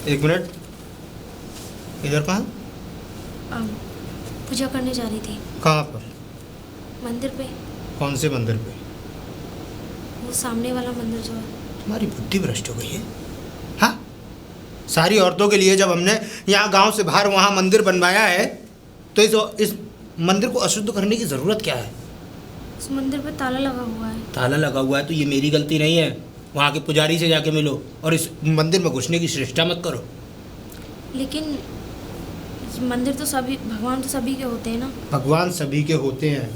एक मिनट, इधर कहाँ? पूजा करने जा रही थी। कहाँ पर? मंदिर पे। कौन से मंदिर पे? वो सामने वाला मंदिर जो है। तुम्हारी बुद्धि भ्रष्ट हो गई है। हाँ, सारी औरतों के लिए जब हमने यहाँ गांव से बाहर वहाँ मंदिर बनवाया है तो इस मंदिर को अशुद्ध करने की ज़रूरत क्या है? उस मंदिर पे ताला लगा हुआ है। ताला लगा हुआ है तो ये मेरी गलती नहीं है। वहाँ के पुजारी से जाके मिलो और इस मंदिर में घुसने की चेष्टा मत करो। लेकिन मंदिर तो सभी, भगवान तो सभी के होते हैं ना। भगवान सभी के होते हैं,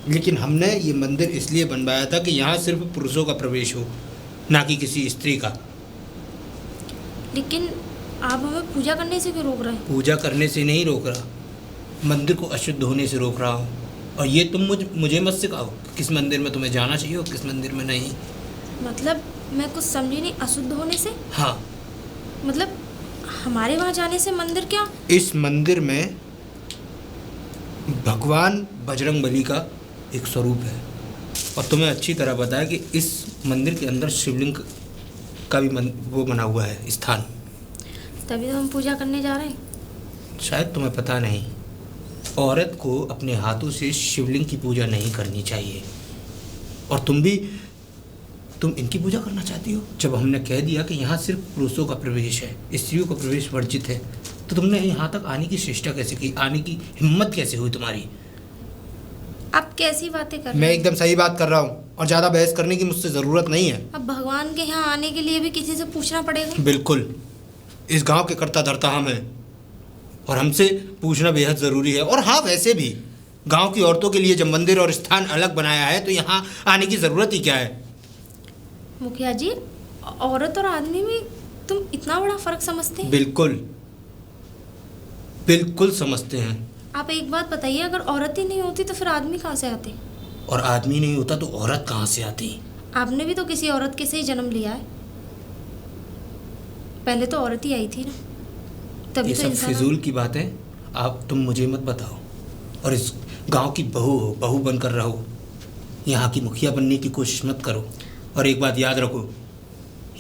लेकिन हमने ये मंदिर इसलिए बनवाया था कि यहाँ सिर्फ पुरुषों का प्रवेश हो, ना कि किसी स्त्री का। लेकिन आप हमें पूजा करने से क्यों रोक रहे हैं? पूजा करने से नहीं रोक रहा, मंदिर को अशुद्ध होने से रोक रहा हूँ। और ये तुम मुझे मत सिखाओ किस मंदिर में तुम्हें जाना चाहिए और किस मंदिर में नहीं। मतलब मैं कुछ समझी नहीं। अशुद्ध होने से? हाँ, मतलब हमारे वहाँ जाने से मंदिर क्या? इस मंदिर में भगवान बजरंगबली का एक स्वरूप है और तुम्हें अच्छी तरह पता है कि इस मंदिर के अंदर शिवलिंग का भी वो बना हुआ है स्थान। तभी तो हम पूजा करने जा रहे हैं। शायद तुम्हें पता नहीं, औरत को अपने हाथों से शिवलिंग की पूजा नहीं करनी चाहिए। और तुम इनकी पूजा करना चाहती हो? जब हमने कह दिया कि यहाँ सिर्फ पुरुषों का प्रवेश है, स्त्रियों का प्रवेश वर्जित है, तो तुमने यहाँ तक आने की चेष्टा कैसे की? आने की हिम्मत कैसे हुई तुम्हारी? आप कैसी बातें कर रहे हैं? मैं एकदम सही बात कर रहा हूँ और ज़्यादा बहस करने की मुझसे ज़रूरत नहीं है। अब भगवान के यहाँ आने के लिए भी किसी से पूछना पड़ेगा। बिल्कुल, इस गांव के कर्ता धर्ता हम हैं और हमसे पूछना बेहद ज़रूरी है। और हाँ, वैसे भी गांव की औरतों के लिए जब मंदिर और स्थान अलग बनाया है तो यहाँ आने की ज़रूरत ही क्या है? मुखिया जी, औरत और आदमी में तुम इतना बड़ा फर्क समझते हैं? बिल्कुल बिल्कुल समझते हैं। आप एक बात बताइए, अगर औरत ही नहीं होती तो फिर आदमी कहाँ से आते? और आदमी नहीं होता तो औरत कहाँ से आती? आपने भी तो किसी औरत के से ही जन्म लिया है। पहले तो औरत ही आई थी ना, तभी ये तो सब इंसान। फिजूल की बातें आप तुम मुझे मत बताओ। और इस गांव की बहू बनकर रहो, यहाँ की मुखिया बनने की कोशिश मत करो। और एक बात याद रखो,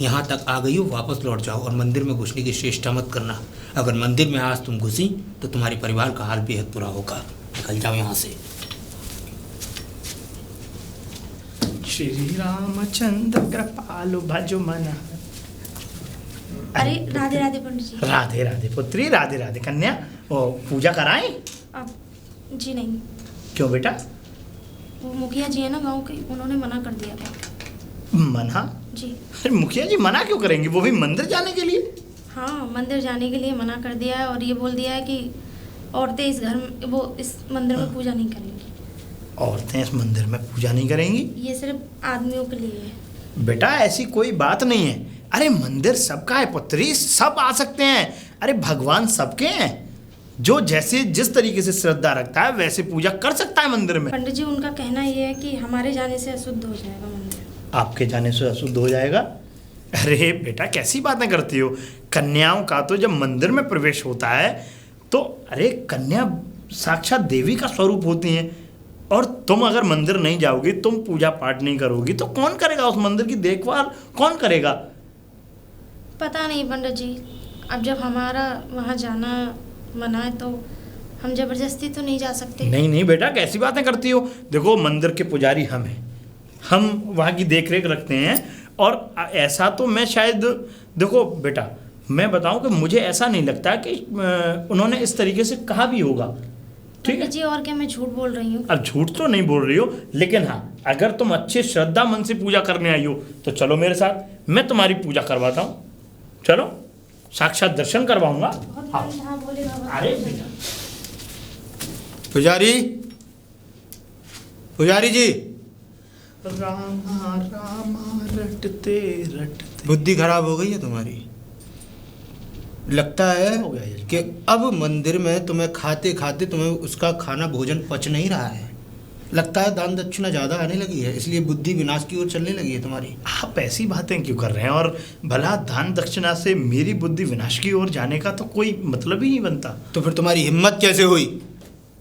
यहाँ तक आ गई हो वापस लौट जाओ और मंदिर में घुसने की चेष्टा मत करना। अगर मंदिर में आज तुम घुसी तो तुम्हारे परिवार का हाल बेहद बुरा होगा। निकल जाओ यहाँ से। श्री रामचंद्र कृपालु भजो मना। अरे राधे राधे पंडित जी। राधे राधे पुत्री, राधे राधे कन्या। ओ पूजा कराएं? आप जी नहीं, क्यों बेटा? वो मुखिया जी है ना गांव के, उन्होंने मना कर दिया था। मना? जी अरे मुखिया जी मना क्यों करेंगे, वो भी मंदिर जाने के लिए? हाँ, मंदिर जाने के लिए मना कर दिया है और ये बोल दिया है कि औरतें इस घर में, वो इस मंदिर में पूजा नहीं करेंगी। औरतें इस मंदिर में पूजा नहीं करेंगी? ये सिर्फ आदमियों के लिए है। बेटा ऐसी कोई बात नहीं है। अरे मंदिर सबका है पुत्री, सब आ सकते हैं। अरे भगवान सबके हैं, जो जैसे जिस तरीके से श्रद्धा रखता है वैसे पूजा कर सकता है मंदिर में। पंडित जी, उनका कहना ये है कि हमारे जाने से अशुद्ध हो जाएगा मंदिर। आपके जाने से अशुद्ध हो जाएगा? अरे बेटा कैसी बातें करती हो। कन्याओं का तो जब मंदिर में प्रवेश होता है तो अरे कन्या साक्षात देवी का स्वरूप होती हैं। और तुम अगर मंदिर नहीं जाओगी, तुम पूजा पाठ नहीं करोगी तो कौन करेगा उस मंदिर की देखभाल? कौन करेगा? पता नहीं पंडित जी, अब जब हमारा वहाँ जाना मना है तो हम जबरदस्ती तो नहीं जा सकते। नहीं नहीं बेटा कैसी बातें करती हो। देखो मंदिर के पुजारी हम हैं, हम वहाँ की देख रेख रखते हैं। और ऐसा तो मैं शायद, देखो बेटा मैं बताऊं कि मुझे ऐसा नहीं लगता कि उन्होंने इस तरीके से कहा भी होगा। ठीक है जी, और क्या मैं झूठ बोल रही हूँ? अब झूठ तो नहीं बोल रही हो, लेकिन हाँ अगर तुम अच्छे श्रद्धा मन से पूजा करने आई हो तो चलो मेरे साथ, मैं तुम्हारी पूजा करवाता हूँ। चलो, साक्षात दर्शन करवाऊंगा। हाँ बोलेगा। अरे बेटा पुजारी, पुजारी जी, रामा रामा रटते रटते बुद्धि खराब हो गई है तुम्हारी। लगता है हो गया ये। कि अब मंदिर में तुम्हें खाते खाते तुम्हें उसका खाना भोजन पच नहीं रहा है। लगता है दान दक्षिणा ज़्यादा आने लगी है, इसलिए बुद्धि विनाश की ओर चलने लगी है तुम्हारी। आप ऐसी बातें क्यों कर रहे हैं? और भला दान दक्षिणा से मेरी बुद्धि विनाश की ओर जाने का तो कोई मतलब ही नहीं बनता। तो फिर तुम्हारी हिम्मत कैसे हुई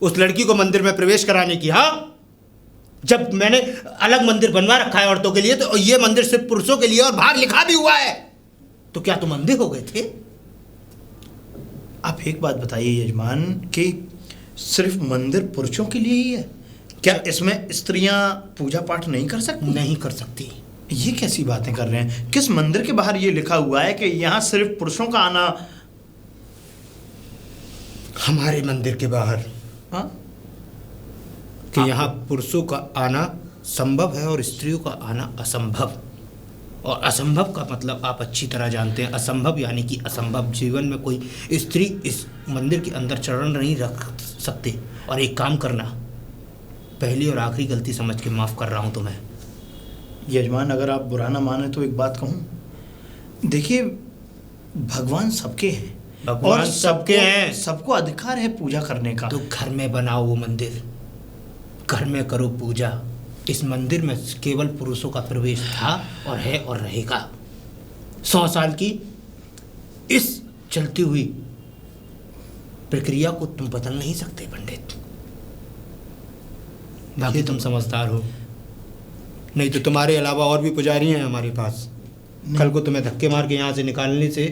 उस लड़की को मंदिर में प्रवेश कराने की? हाँ, जब मैंने अलग मंदिर बनवा रखा है औरतों के लिए, तो ये मंदिर सिर्फ पुरुषों के लिए और बाहर लिखा भी हुआ है। तो क्या तुम अंधे हो गए थे? आप एक बात बताइए यजमान कि सिर्फ मंदिर पुरुषों के लिए ही है क्या? इसमें स्त्रियां पूजा पाठ नहीं कर सकती? नहीं कर सकती। ये कैसी बातें कर रहे हैं? किस मंदिर के बाहर ये लिखा हुआ है कि यहाँ सिर्फ पुरुषों का आना? हमारे मंदिर के बाहर हाँ? कि यहाँ पुरुषों का आना संभव है और स्त्रियों का आना असंभव। और असंभव का मतलब आप अच्छी तरह जानते हैं। असंभव यानी कि असंभव। जीवन में कोई स्त्री इस मंदिर के अंदर चरण नहीं रख सकती। और एक काम करना, पहली और आखिरी गलती समझ के माफ़ कर रहा हूँ तुम्हें। यजमान अगर आप बुरा ना माने तो एक बात कहूँ, देखिए भगवान सबके हैं, भगवान सबके हैं, सबको अधिकार है पूजा करने का। तो घर में बनाओ वो मंदिर, घर में करो पूजा। इस मंदिर में केवल पुरुषों का प्रवेश था और है और रहेगा। 100 साल की इस चलती हुई प्रक्रिया को तुम बदल नहीं सकते पंडित। बाकी तुम समझदार हो, नहीं तो तुम्हारे अलावा और भी पुजारी हैं हमारे पास। कल को तुम्हें धक्के मार के यहाँ से निकालने से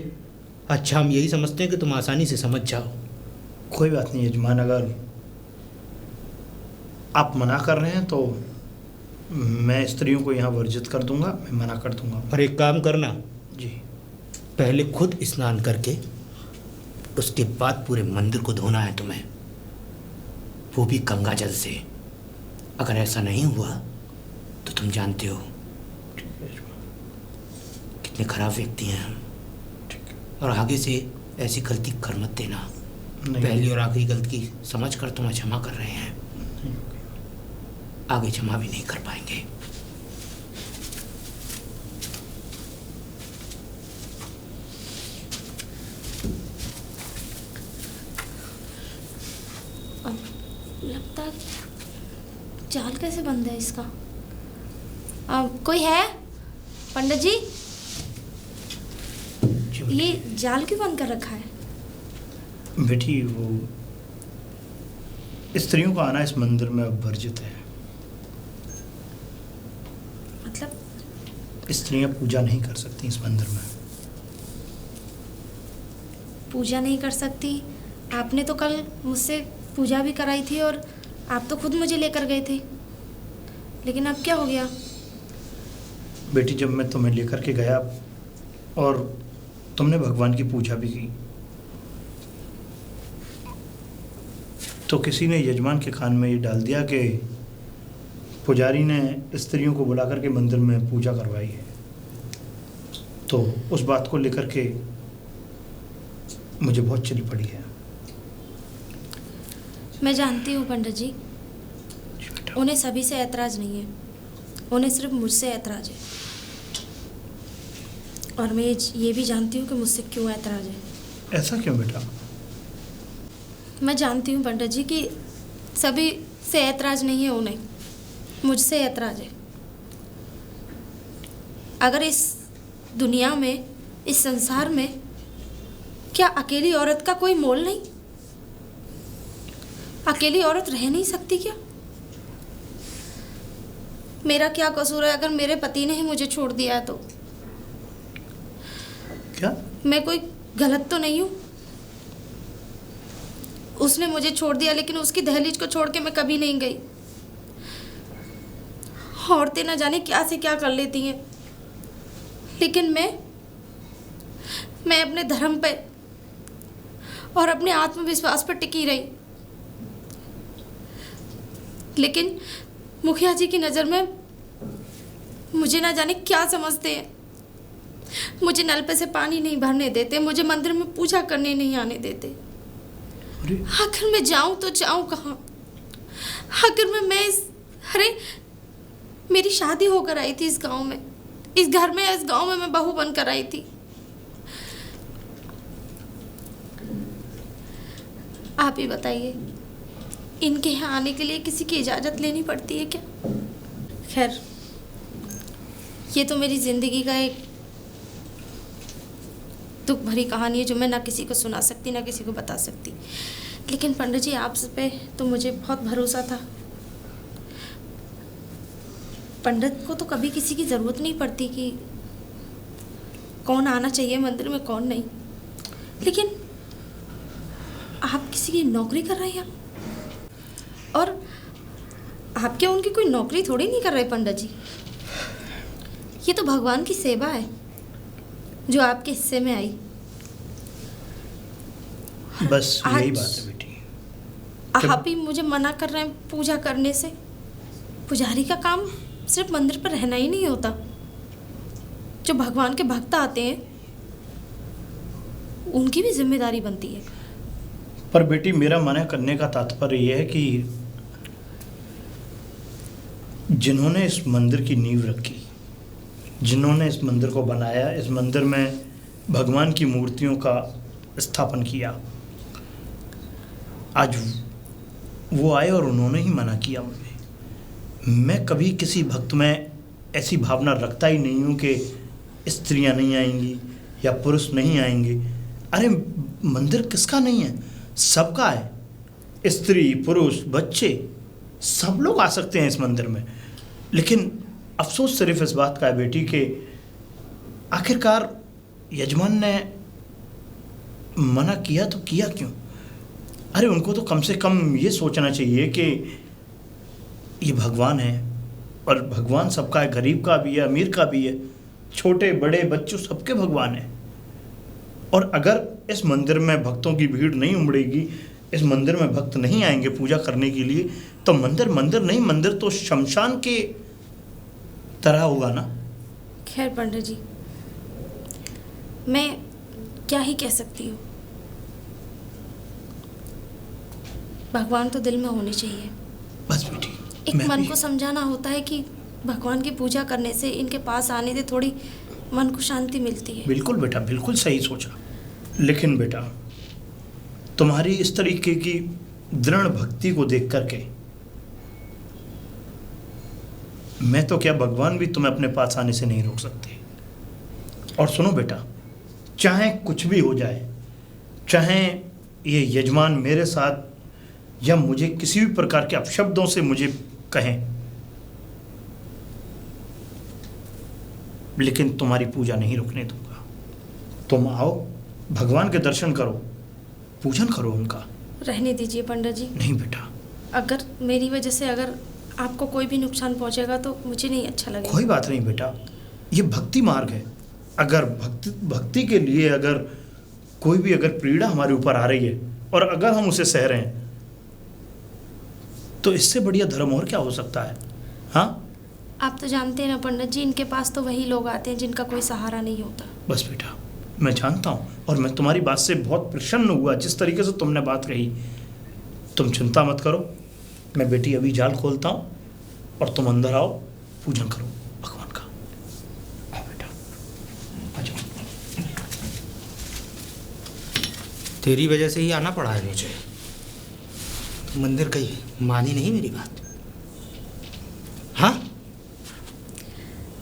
अच्छा हम यही समझते हैं कि तुम आसानी से समझ जाओ। कोई बात नहीं यजमान, अगर आप मना कर रहे हैं तो मैं स्त्रियों को यहाँ वर्जित कर दूंगा, मैं मना कर दूंगा। और एक काम करना जी, पहले खुद स्नान करके उसके बाद पूरे मंदिर को धोना है तुम्हें, वो भी गंगा जल से। अगर ऐसा नहीं हुआ तो तुम जानते हो कितने खराब व्यक्ति हैं हम। और आगे से ऐसी गलती कर मत देना। पहली और आखिरी गलती समझ कर तुम्हें क्षमा कर रहे हैं, आगे क्षमा भी नहीं कर पाएंगे। लगता है जाल कैसे बंद है इसका? कोई है पंडित जी? ये जाल क्यों बंद कर रखा है? बेटी वो स्त्रियों का आना इस मंदिर में अब वर्जित है। मतलब? स्त्रियां पूजा नहीं कर सकती इस मंदिर में। पूजा नहीं कर सकती? आपने तो कल मुझसे पूजा भी कराई थी और आप तो खुद मुझे लेकर गए थे, लेकिन अब क्या हो गया? बेटी जब मैं तुम्हें लेकर के गया और तुमने भगवान की पूजा भी की तो किसी ने यजमान के कान में ये डाल दिया कि पुजारी ने स्त्रियों को बुला करके मंदिर में पूजा करवाई है। तो उस बात को लेकर के मुझे बहुत चिढ़ पड़ी है। मैं जानती हूँ पंडित जी, उन्हें सभी से ऐतराज नहीं है, उन्हें सिर्फ मुझसे ऐतराज है। और मैं ये भी जानती हूँ कि मुझसे क्यों ऐतराज है। ऐसा क्यों बेटा? मैं जानती हूँ पंडित जी कि सभी से ऐतराज नहीं है, उन्हें मुझसे ऐतराज है। अगर इस दुनिया में, इस संसार में क्या अकेली औरत का कोई मोल नहीं? अकेली औरत रह नहीं सकती क्या? मेरा क्या कसूर है अगर मेरे पति ने ही मुझे छोड़ दिया है तो? क्या? मैं कोई गलत तो नहीं हूँ? उसने मुझे छोड़ दिया, लेकिन उसकी दहलीज को छोड़ के मैं कभी नहीं गई। औरतें न जाने क्या से क्या कर लेती हैं, लेकिन मैं अपने धर्म पे और अपने आत्मविश्वास पर टिकी रही। लेकिन मुखिया जी की नज़र में मुझे ना जाने क्या समझते हैं। मुझे नल पे से पानी नहीं भरने देते, मुझे मंदिर में पूजा करने नहीं आने देते। आखिर मैं जाऊं तो जाऊं कहाँ? आखिर मैं अरे मेरी शादी होकर आई थी इस गांव में, इस घर में, इस गांव में मैं बहू बनकर आई थी। आप ही बताइए, इनके यहाँ आने के लिए किसी की इजाज़त लेनी पड़ती है क्या? खैर, ये तो मेरी ज़िंदगी का एक दुख भरी कहानी है जो मैं ना किसी को सुना सकती, ना किसी को बता सकती। लेकिन पंडित जी, आप पे तो मुझे बहुत भरोसा था। पंडित को तो कभी किसी की ज़रूरत नहीं पड़ती कि कौन आना चाहिए मंदिर में, कौन नहीं। लेकिन आप किसी की नौकरी कर रहे हैं? और आप क्या उनकी कोई नौकरी थोड़ी नहीं कर रहे पंडित जी? ये तो भगवान की सेवा है जो आपके हिस्से में आई। बस यही आज बात है बेटी। आप ही मुझे मना कर रहे हैं पूजा करने से। पुजारी का काम सिर्फ मंदिर पर रहना ही नहीं होता। जो भगवान के भक्त आते हैं उनकी भी जिम्मेदारी बनती है। पर बेटी मेरा मना करने का तात्पर्य यह है कि जिन्होंने इस मंदिर की नींव रखी, जिन्होंने इस मंदिर को बनाया, इस मंदिर में भगवान की मूर्तियों का स्थापन किया, आज वो आए और उन्होंने ही मना किया मुझे। मैं कभी किसी भक्त में ऐसी भावना रखता ही नहीं हूँ कि स्त्रियां नहीं आएंगी या पुरुष नहीं आएंगे। अरे मंदिर किसका नहीं है, सबका है। स्त्री पुरुष बच्चे सब लोग आ सकते हैं इस मंदिर में। लेकिन अफसोस सिर्फ इस बात का है बेटी कि आखिरकार यजमान ने मना किया तो किया क्यों? अरे उनको तो कम से कम ये सोचना चाहिए कि ये भगवान है और भगवान सबका है, गरीब का भी है, अमीर का भी है, छोटे बड़े बच्चों सबके भगवान है। और अगर इस मंदिर में भक्तों की भीड़ नहीं उमड़ेगी, इस मंदिर में भक्त नहीं आएंगे पूजा करने के लिए, तो मंदिर मंदिर नहीं, मंदिर तो शमशान के तरह होगा ना। खैर पंडित जी, मैं क्या ही कह सकती हूँ। भगवान तो दिल में होने चाहिए। बस बेटी, एक मैं मन भी- को समझाना होता है कि भगवान की पूजा करने से, इनके पास आने से थोड़ी मन को शांति मिलती है। बिल्कुल बेटा, बिल्कुल सही सोचा। लेकिन बेटा, तुम्हारी इस तरीके की दृढ़ भक्ति को देख करके मैं तो क्या, भगवान भी तुम्हें अपने पास आने से नहीं रोक सकते। और सुनो बेटा, चाहे कुछ भी हो जाए, चाहे ये यजमान मेरे साथ या मुझे किसी भी प्रकार के अपशब्दों से मुझे कहें, लेकिन तुम्हारी पूजा नहीं रुकने दूंगा। तुम आओ, भगवान के दर्शन करो, पूजन करो उनका। रहने दीजिए पंडित जी। नहीं बेटा, अगर मेरी वजह से अगर आपको कोई भी नुकसान पहुंचेगा तो मुझे नहीं अच्छा लगेगा। कोई बात नहीं बेटा, ये भक्ति मार्ग है। अगर भक्ति के लिए अगर कोई भी अगर पीड़ा हमारे ऊपर आ रही है और अगर हम उसे सह रहे हैं, तो इससे बढ़िया धर्म और क्या हो सकता है? हाँ, आप तो जानते हैं ना पंडित जी, इनके पास तो वही लोग आते हैं जिनका कोई सहारा नहीं होता। बस बेटा, मैं जानता हूँ और मैं तुम्हारी बात से बहुत प्रसन्न हुआ, जिस तरीके से तुमने बात कही। तुम चिंता मत करो, मैं बेटी अभी जाल खोलता हूँ और तुम अंदर आओ, पूजन करो भगवान का। आओ बेटा, आ जाओ। तेरी वजह से ही आना पड़ा है मुझे। तो मंदिर गई, मानी नहीं मेरी बात। हाँ,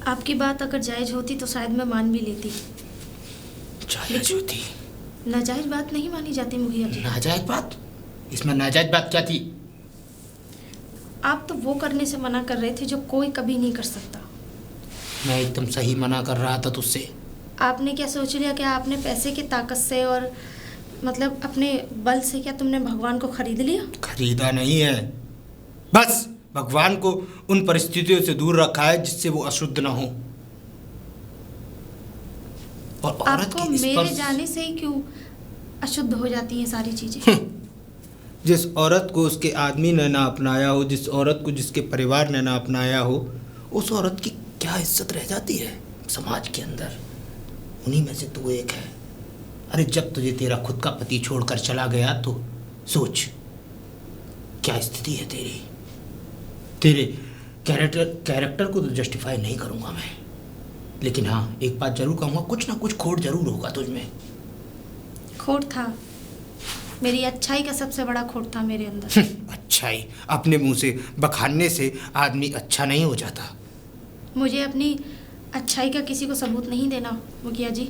आपकी बात अगर जायज़ होती तो शायद मैं मान भी लेती। जायज होती। नाजायज़ बात नहीं मानी जाती मुखिया जी। नाजायज बात? इसमें नाजायज बात क्या थी? आप तो वो करने से मना कर रहे थे जो कोई कभी नहीं कर सकता। मैं एकदम सही मना कर रहा था तुझसे। आपने क्या सोच लिया कि आपने पैसे की ताकत से और मतलब अपने बल से क्या तुमने भगवान को खरीद लिया? खरीदा नहीं है, बस भगवान को उन परिस्थितियों से दूर रखा है जिससे वो अशुद्ध ना हो। और औरत आपको के मेरे स्पर्श, जाने से ही क्यों अशुद्ध हो जाती हैं सारी चीजें? जिस औरत को उसके आदमी ने ना अपनाया हो, जिस औरत को जिसके परिवार ने ना अपनाया हो, उस औरत की क्या इज्जत रह जाती है समाज के अंदर? उन्हीं में से तू एक है। अरे जब तुझे तेरा खुद का पति छोड़कर चला गया तो सोच क्या स्थिति है तेरी। तेरे कैरेक्टर को तो जस्टिफाई नहीं करूँगा मैं, लेकिन हाँ एक बात जरूर कहूँगा, कुछ ना कुछ खोट जरूर होगा तुझमें। खोट था, मेरी अच्छाई का सबसे बड़ा खोट था मेरे अंदर। अच्छाई अपने मुंह से बखानने से आदमी अच्छा नहीं हो जाता। मुझे अपनी अच्छाई का किसी को सबूत नहीं देना मुखिया जी।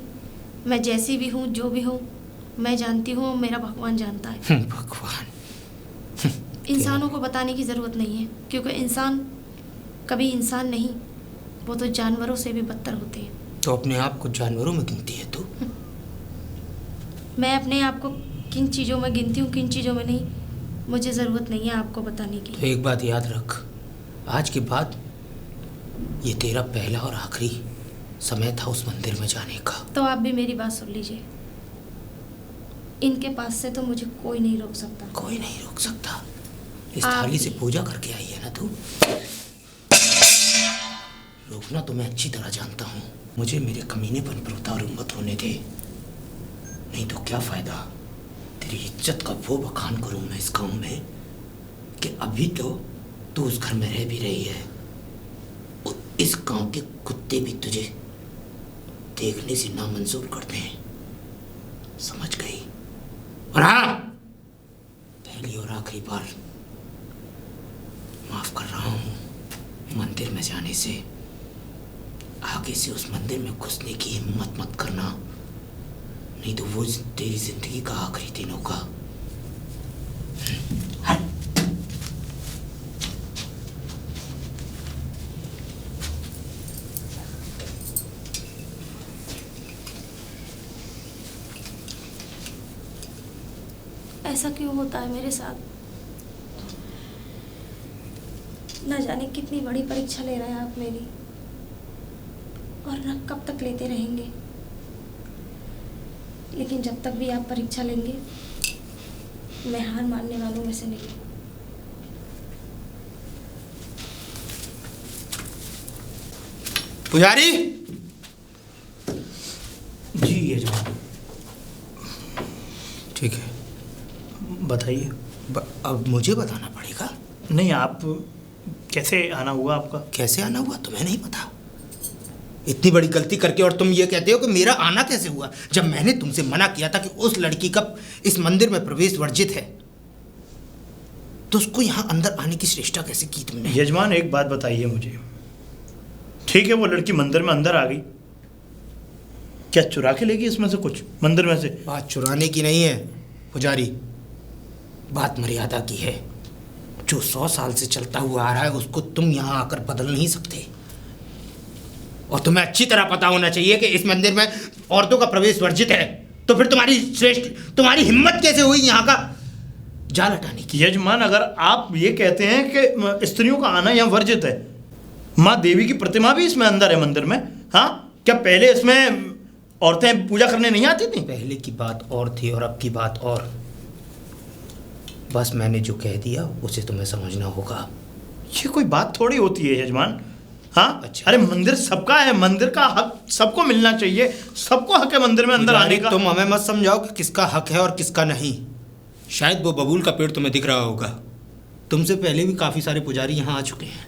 मैं जैसी भी हूँ, जो भी हूँ, मैं जानती हूँ, मेरा भगवान जानता है। भगवान इंसानों को बताने की ज़रूरत नहीं है, क्योंकि इंसान कभी इंसान नहीं, वो तो जानवरों से भी बदतर होते हैं। तो अपने आप को जानवरों में गिनती है तू? मैं अपने आप को किन चीज़ों में गिनती हूँ, किन चीज़ों में नहीं, मुझे ज़रूरत नहीं है आपको बताने की। तो एक बात याद रख, आज के बाद ये तेरा पहला और आखिरी समय था उस मंदिर में जाने का। तो आप भी मेरी बात सुन लीजिए, इनके पास से तो मुझे कोई नहीं रोक सकता। कोई नहीं रोक सकता। इस आप थाली से भी। पूजा करके आई है ना तू। रोकना तो मैं अच्छी तरह जानता हूँ। मुझे मेरे कमीनेपन पर उतारू मत होने दे, नहीं तो क्या फायदा। तेरी इज्जत का वो बखान करूँ मैं इस गाँव में कि अभी तो तू उस घर में रह भी रही है और इस गांव के कुत्ते भी तुझे देखने से नामंजूर करते हैं, समझ गई? और हाँ, पहली और आखिरी बार माफ कर रहा हूँ। मंदिर में जाने से, आगे से उस मंदिर में घुसने की हिम्मत मत करना, नहीं तो वो तेरी जिंदगी का आखिरी दिन होगा। ऐसा क्यों होता है मेरे साथ? न जाने कितनी बड़ी परीक्षा ले रहे हैं आप मेरी, और न कब तक लेते रहेंगे। लेकिन जब तक भी आप परीक्षा लेंगे, मैं हार मानने वालों में से नहीं। पुजारी जी यजमान। ठीक है, बताइए। अब मुझे बताना पड़ेगा। नहीं, आप कैसे आना हुआ आपका? कैसे आना हुआ तुम्हें नहीं पता? इतनी बड़ी गलती करके और तुम ये कहते हो कि मेरा आना कैसे हुआ, जब मैंने तुमसे मना किया था कि उस लड़की का इस मंदिर में प्रवेश वर्जित है, तो उसको यहाँ अंदर आने की चेष्टा कैसे की तुमने? यजमान एक बात बताइए मुझे, ठीक है वो लड़की मंदिर में अंदर आ गई, क्या चुरा के लेगी इसमें से कुछ, मंदिर में से? बात चुराने की नहीं है पुजारी, बात मर्यादा की है। जो 100 साल से चलता हुआ आ रहा है उसको तुम यहाँ आकर बदल नहीं सकते। और तुम्हें अच्छी तरह पता होना चाहिए कि इस मंदिर में औरतों का प्रवेश वर्जित है, तो फिर तुम्हारी हिम्मत कैसे हुई यहाँ का जाल हटाने की? यजमान, अगर आप ये कहते हैं कि स्त्रियों का आना यहाँ वर्जित है, माँ देवी की प्रतिमा भी इसमें अंदर है मंदिर में, हाँ? क्या पहले इसमें औरतें पूजा करने नहीं आती थी? पहले की बात और थी और अब की बात और। बस मैंने जो कह दिया उसे तुम्हें समझना होगा। ये कोई बात थोड़ी होती है यजमान, हाँ? अच्छा। अरे मंदिर सबका है, मंदिर का हक सबको मिलना चाहिए, सबको हक है मंदिर में अंदर आने का। तुम हमें मत समझाओ कि किसका हक है और किसका नहीं। शायद वो बबूल का पेड़ तुम्हें दिख रहा होगा, तुमसे पहले भी काफ़ी सारे पुजारी यहाँ आ चुके हैं,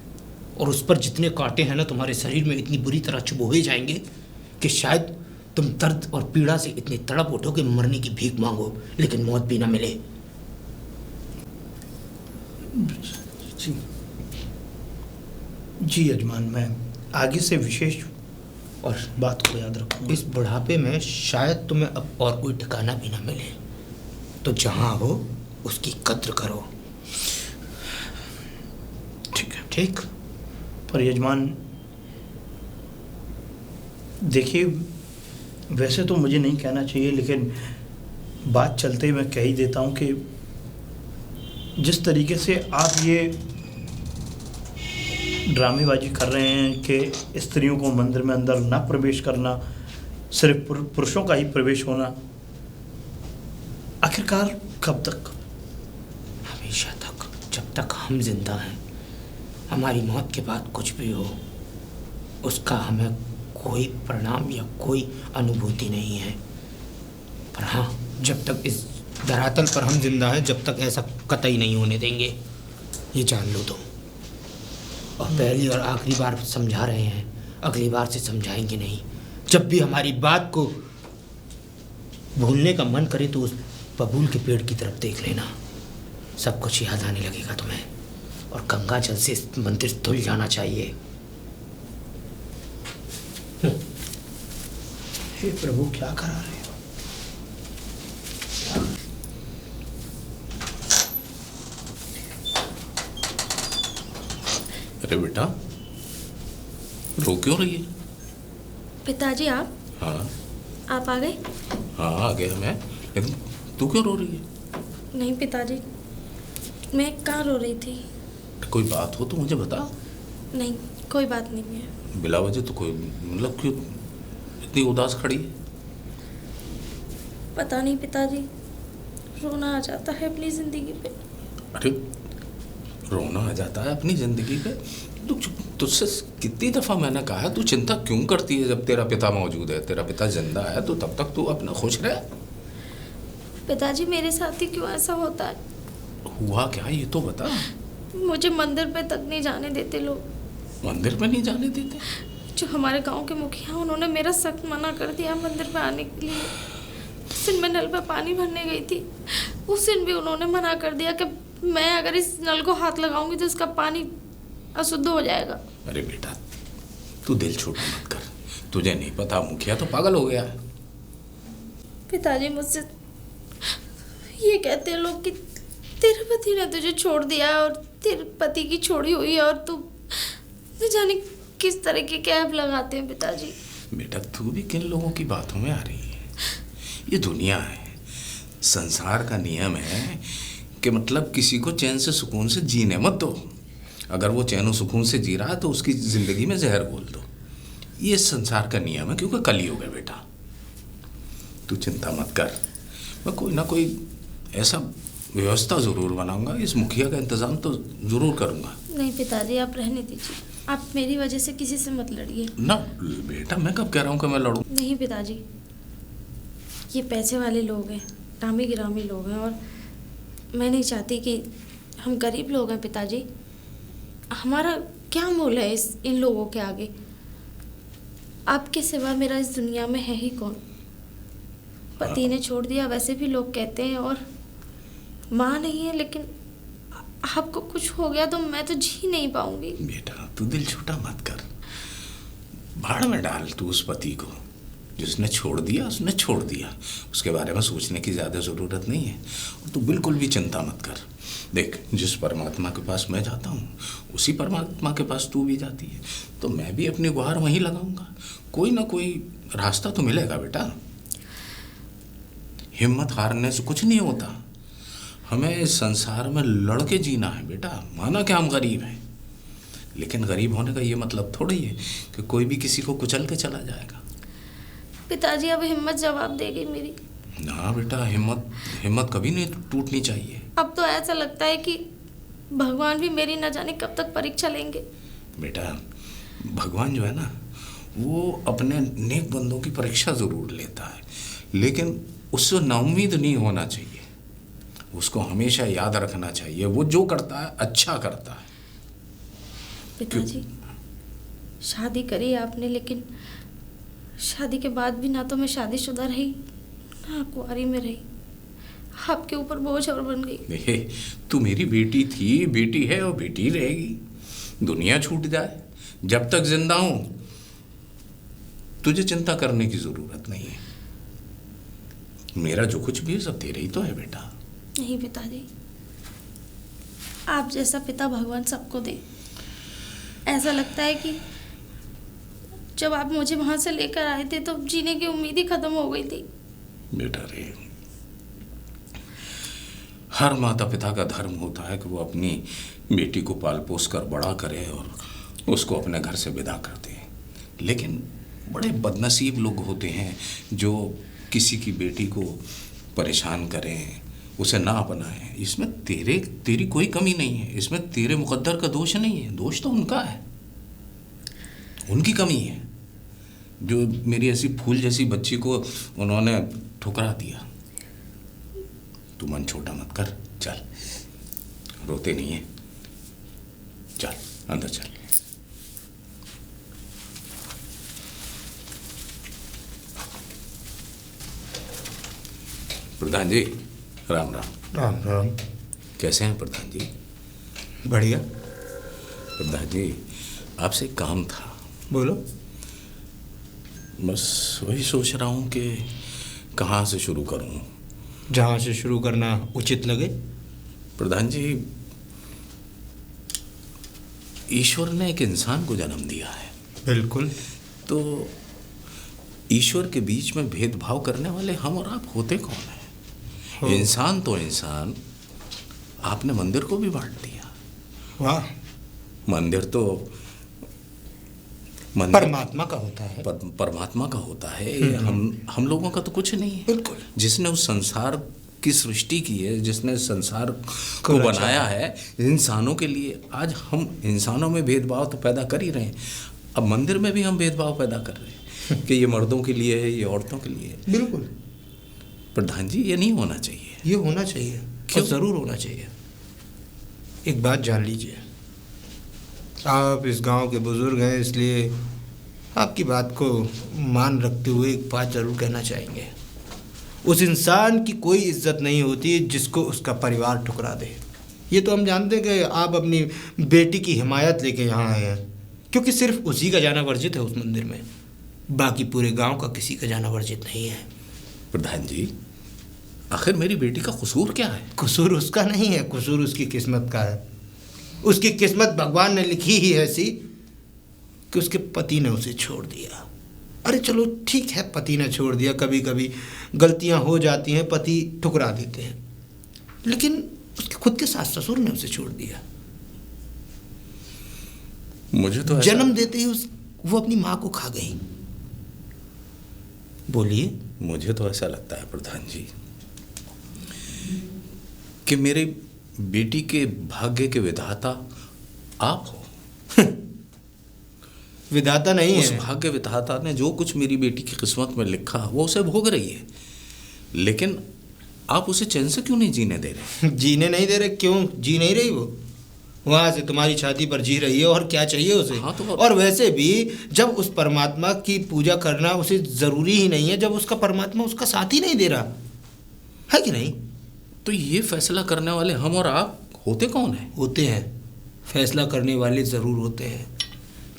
और उस पर जितने कांटे हैं ना तुम्हारे शरीर में इतनी बुरी तरह चुभोए जाएंगे कि शायद तुम दर्द और पीड़ा से इतनी तड़प उठो कि मरने की भीख मांगो, लेकिन मौत भी ना मिले। जी जी यजमान, मैं आगे से विशेष और बात को याद रखूंगा। इस बुढ़ापे में शायद तुम्हें अब और कोई ठिकाना भी ना मिले, तो जहाँ हो उसकी कद्र करो। ठीक है। ठीक। पर यजमान देखिए, वैसे तो मुझे नहीं कहना चाहिए, लेकिन बात चलते ही मैं कह ही देता हूँ कि जिस तरीके से आप ये ड्रामेबाजी कर रहे हैं कि स्त्रियों को मंदिर में अंदर ना प्रवेश करना, सिर्फ पुरुषों का ही प्रवेश होना, आखिरकार कब तक? हमेशा तक, जब तक हम जिंदा हैं। हमारी मौत के बाद कुछ भी हो, उसका हमें कोई परिणाम या कोई अनुभूति नहीं है। पर हाँ, जब तक इस धरातल पर हम जिंदा हैं, जब तक ऐसा कतई नहीं होने देंगे, ये जान लो तुम। और पहली और आखिरी बार समझा रहे हैं, अगली बार से समझाएंगे नहीं। जब भी हमारी बात को भूलने का मन करे तो उस बबूल के पेड़ की तरफ देख लेना, सब कुछ याद आने लगेगा तुम्हें, और गंगा जल से मंदिर धुल जाना चाहिए। हे प्रभु, क्या करा रहे हो? अरे बेटा, रो क्यों रही है? पिताजी आप हाँ आ गए? हाँ, आ गया मैं, लेकिन तू क्यों रो रही है? नहीं पिताजी, मैं कहाँ रो रही थी? कोई बात हो तो मुझे बता। नहीं, कोई बात नहीं है। बिला वजह तो कोई मतलब क्यों इतनी उदास खड़ी है? पता नहीं पिताजी, रोना आ जाता है अपनी ज़िंदगी पे। अरे रोना आ जाता है अपनी जिंदगी पे? तुझसे कितनी दफा मैंने कहा है तू चिंता क्यों करती है? जब तेरा पिता मौजूद है, तेरा पिता जिंदा है, तो तब तक तू अपना खुश रह। पिताजी मेरे साथ ही क्यों ऐसा होता है? हुआ क्या ये तो बता। मुझे मंदिर पे तक नहीं जाने देते लोग। मंदिर में नहीं जाने देते? जो हमारे गांव के मुखिया, उन्होंने मेरा सख्त मना कर दिया मंदिर पे आने के लिए। उस दिन मैं नल पे पानी भरने गई थी, उस दिन भी उन्होंने मना कर दिया कि मैं अगर इस नल को हाथ लगाऊंगी तो इसका पानी अशुद्ध हो जाएगा। अरे बेटा तू दिल छोटा मत कर, तुझे नहीं पता मुखिया तो पागल हो गया है। पिताजी मुझसे ये कहते हैं लोग कि तेरे पति ने तुझे छोड़ दिया और तेरे पति की छोड़ी हुई है, और तू न जाने किस तरह के कैप लगाते हैं पिताजी। बेटा तू भी किन लोगों की बातों में आ रही है? ये दुनिया है, संसार का नियम है कि मतलब किसी को चैन से सुकून से जीने मत दो। अगर वो चैन और सुकून से जी रहा है तो उसकी ज़िंदगी में जहर घोल दो। ये संसार का नियम है, क्योंकि कलयुग है बेटा। तू चिंता मत कर, मैं कोई ना कोई ऐसा व्यवस्था ज़रूर बनाऊंगा। इस मुखिया का इंतज़ाम तो ज़रूर करूंगा। नहीं पिताजी, आप रहने दीजिए। आप मेरी वजह से किसी से मत लड़िए। ना बेटा, मैं कब कह रहा हूँ कि मैं लड़ूँ? नहीं पिताजी, ये पैसे वाले लोग हैं, नामी गिरामी लोग हैं, और मैं नहीं चाहती कि हम गरीब लोग हैं पिताजी। हमारा क्या मोल है इन लोगों के आगे? आपके सिवा मेरा इस दुनिया में है ही कौन? पति ने छोड़ दिया वैसे भी लोग कहते हैं, और माँ नहीं है, लेकिन आपको कुछ हो गया तो मैं तो जी नहीं पाऊंगी। बेटा तू दिल छोटा मत कर, भाड़ में डाल तू उस पति को। जिसने छोड़ दिया उसने छोड़ दिया, उसके बारे में सोचने की ज़्यादा ज़रूरत नहीं है। और तू बिल्कुल भी चिंता मत कर। देख, जिस परमात्मा के पास मैं जाता हूँ उसी परमात्मा के पास तू भी जाती है, तो मैं भी अपनी गुहार वहीं लगाऊंगा। कोई ना कोई रास्ता तो मिलेगा बेटा। हिम्मत हारने से कुछ नहीं होता। हमें इस संसार में लड़ के जीना है बेटा। माना कि हम गरीब हैं, लेकिन गरीब होने का ये मतलब थोड़ी है कि कोई भी किसी को कुचल के चला जाएगा। पिताजी अब हिम्मत जवाब देगी मेरी। ना बेटा, हिम्मत कभी नहीं टूटनी चाहिए। अब तो ऐसा लगता है कि भगवान भी मेरी न जाने कब तक परीक्षा लेंगे। बेटा भगवान जो है ना, वो अपने नेक बंदों की परीक्षा ज़रूर लेता है, लेकिन उससे नाउम्मीद नहीं होना चाहिए। उसको हमेशा याद रखना चाहिए वो जो करता है अच्छा करता है। पिताजी शादी करी आपने, लेकिन शादी के बाद भी ना तो मैं शादीशुदा रही ना कुंवारी में रही। आपके ऊपर बोझ और बन गई। तू मेरी बेटी थी, बेटी है और बेटी रहेगी। दुनिया छूट जाए, जब तक जिंदा हूं तुझे चिंता करने की जरूरत नहीं है। मेरा जो कुछ भी है सब तेरे ही तो है बेटा। नहीं पिताजी, आप जैसा पिता भगवान सबको दे। ऐसा लगता है कि जब आप मुझे वहां से लेकर आए थे तो जीने की उम्मीद ही खत्म हो गई थी। बेटा रे, हर माता पिता का धर्म होता है कि वो अपनी बेटी को पाल पोस कर बड़ा करे और उसको अपने घर से विदा कर दे। लेकिन बड़े बदनसीब लोग होते हैं जो किसी की बेटी को परेशान करें, उसे ना अपनाएं। इसमें तेरी कोई कमी नहीं है, इसमें तेरे मुकद्दर का दोष नहीं है। दोष तो उनका है, उनकी कमी है जो मेरी ऐसी फूल जैसी बच्ची को उन्होंने ठुकरा दिया। तू मन छोटा मत कर, चल, रोते नहीं है, चल अंदर चल। प्रधान जी राम राम। राम राम। कैसे हैं प्रधान जी? बढ़िया। प्रधान जी आपसे एक काम था। बोलो। बस वही सोच रहा हूँ कि कहाँ से शुरू करूँ। जहाँ से शुरू करना उचित लगे। प्रधान जी, ईश्वर ने एक इंसान को जन्म दिया है। बिल्कुल। तो ईश्वर के बीच में भेदभाव करने वाले हम और आप होते कौन हैं? इंसान तो इंसान, आपने मंदिर को भी बांट दिया। वाह, मंदिर तो मंदिर परमात्मा का होता है। परमात्मा का होता है। हम लोगों का तो कुछ नहीं है। बिल्कुल। जिसने उस संसार की सृष्टि की है, जिसने संसार को रचा बनाया है इंसानों के लिए, आज हम इंसानों में भेदभाव तो पैदा कर ही रहे हैं। अब मंदिर में भी हम भेदभाव पैदा कर रहे हैं कि ये मर्दों के लिए है, ये औरतों के लिए है। बिल्कुल। प्रधान जी, ये नहीं होना चाहिए। ये होना चाहिए, क्यों? ज़रूर होना चाहिए। एक बात जान लीजिए, आप इस गांव के बुजुर्ग हैं, इसलिए आपकी बात को मान रखते हुए एक बात ज़रूर कहना चाहेंगे। उस इंसान की कोई इज्जत नहीं होती जिसको उसका परिवार ठुकरा दे। ये तो हम जानते हैं कि आप अपनी बेटी की हिमायत लेके यहाँ आए हैं, क्योंकि सिर्फ उसी का जाना वर्जित है उस मंदिर में, बाकी पूरे गांव का किसी का जाना वर्जित नहीं है। प्रधान जी, आखिर मेरी बेटी का कसूर क्या है? कसूर उसका नहीं है, कसूर उसकी किस्मत का है। उसकी किस्मत भगवान ने लिखी ही ऐसी कि उसके पति ने उसे छोड़ दिया। अरे चलो ठीक है, पति ने छोड़ दिया, कभी कभी गलतियां हो जाती हैं, पति ठुकरा देते हैं, लेकिन उसके खुद के सास ससुर ने उसे छोड़ दिया। मुझे तो जन्म देते ही वो अपनी माँ को खा गई। बोलिए। मुझे तो ऐसा लगता है प्रधान जी कि मेरी बेटी के भाग्य के विधाता आप हो। विधाता नहीं उस है। भाग्य विधाता ने जो कुछ मेरी बेटी की किस्मत में लिखा वो उसे भोग रही है, लेकिन आप उसे चैन से क्यों नहीं जीने दे रहे? जीने नहीं दे रहे? क्यों जी नहीं रही? वो वहां से तुम्हारी छाती पर जी रही है, और क्या चाहिए उसे? हाँ, तो और वैसे भी जब उस परमात्मा की पूजा करना उसे जरूरी ही नहीं है, जब उसका परमात्मा उसका साथ ही नहीं दे रहा है कि नहीं? तो ये फैसला करने वाले हम और आप होते कौन है? होते हैं, फैसला करने वाले ज़रूर होते हैं।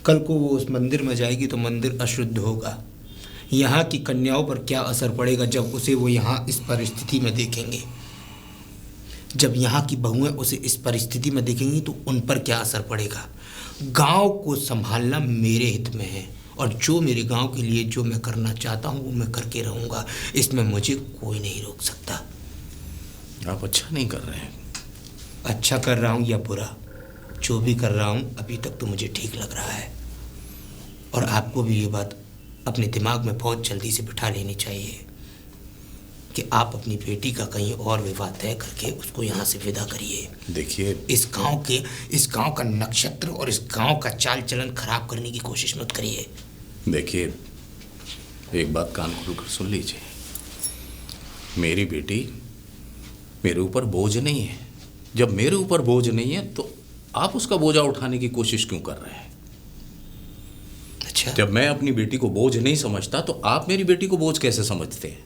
कल को वो उस मंदिर में जाएगी तो मंदिर अशुद्ध होगा। यहाँ की कन्याओं पर क्या असर पड़ेगा जब उसे वो यहाँ इस परिस्थिति में देखेंगे? जब यहाँ की बहुएं उसे इस परिस्थिति में देखेंगी तो उन पर क्या असर पड़ेगा? गांव को संभालना मेरे हित में है, और जो मेरे गांव के लिए जो मैं करना चाहता हूँ वो मैं करके रहूँगा। इसमें मुझे कोई नहीं रोक सकता। आप अच्छा नहीं कर रहे हैं। अच्छा कर रहा हूँ या बुरा, जो भी कर रहा हूँ अभी तक तो मुझे ठीक लग रहा है, और आपको भी ये बात अपने दिमाग में बहुत जल्दी से बिठा लेनी चाहिए कि आप अपनी बेटी का कहीं और विवाह तय करके उसको यहाँ से विदा करिए। देखिए, इस गांव का नक्षत्र और इस गांव का चाल चलन खराब करने की कोशिश मत करिए। देखिए, एक बात कान खोलकर सुन लीजिए। मेरी बेटी मेरे ऊपर बोझ नहीं है। जब मेरे ऊपर बोझ नहीं है तो आप उसका बोझा उठाने की कोशिश क्यों कर रहे हैं? अच्छा, जब मैं अपनी बेटी को बोझ नहीं समझता तो आप मेरी बेटी को बोझ कैसे समझते हैं?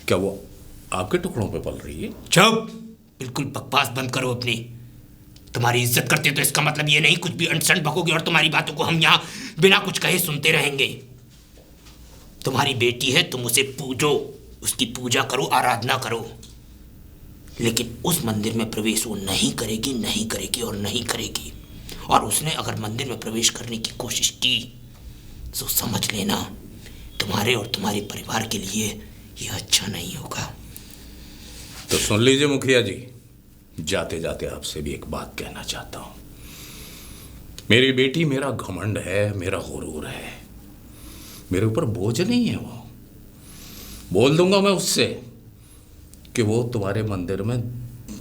क्या वो आपके टुकड़ों पे पल रही है? चुप! बिल्कुल बकवास बंद करो अपनी। तुम्हारी इज्जत करते तो इसका मतलब ये नहीं कुछ भी अनसन बकोगे और तुम्हारी बातों को हम यहाँ बिना कुछ कहे सुनते रहेंगे। तुम्हारी बेटी है, तुम उसे पूजो, उसकी पूजा करो, आराधना करो, लेकिन उस मंदिर में प्रवेश वो नहीं करेगी, नहीं करेगी और नहीं करेगी। और उसने अगर मंदिर में प्रवेश करने की कोशिश की तो समझ लेना तुम्हारे और तुम्हारे परिवार के लिए ये अच्छा नहीं होगा। तो सुन लीजिए मुखिया जी, जाते जाते आपसे भी एक बात कहना चाहता हूं। मेरी बेटी मेरा घमंड है, मेरा गुरूर है, मेरे ऊपर बोझ नहीं है। वो बोल दूंगा मैं उससे कि वो तुम्हारे मंदिर में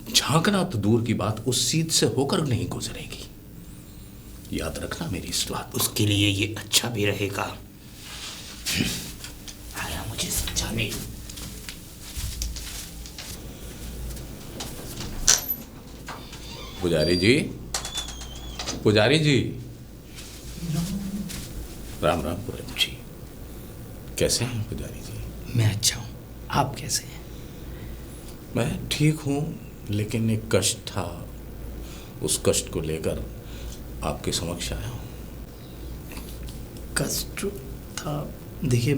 झांकना तो दूर की बात, उस सीट से होकर नहीं गुजरेगी। याद रखना मेरी इस बात। उसके लिए ये अच्छा भी रहेगा। आया मुझे समझाने। पुजारी जी, पुजारी जी, राम राम पुजारी जी। कैसे हैं पुजारी जी? मैं अच्छा हूँ, आप कैसे हैं? मैं ठीक हूँ, लेकिन एक कष्ट था, उस कष्ट को लेकर आपके समक्ष आया हूँ। कष्ट था? देखिए,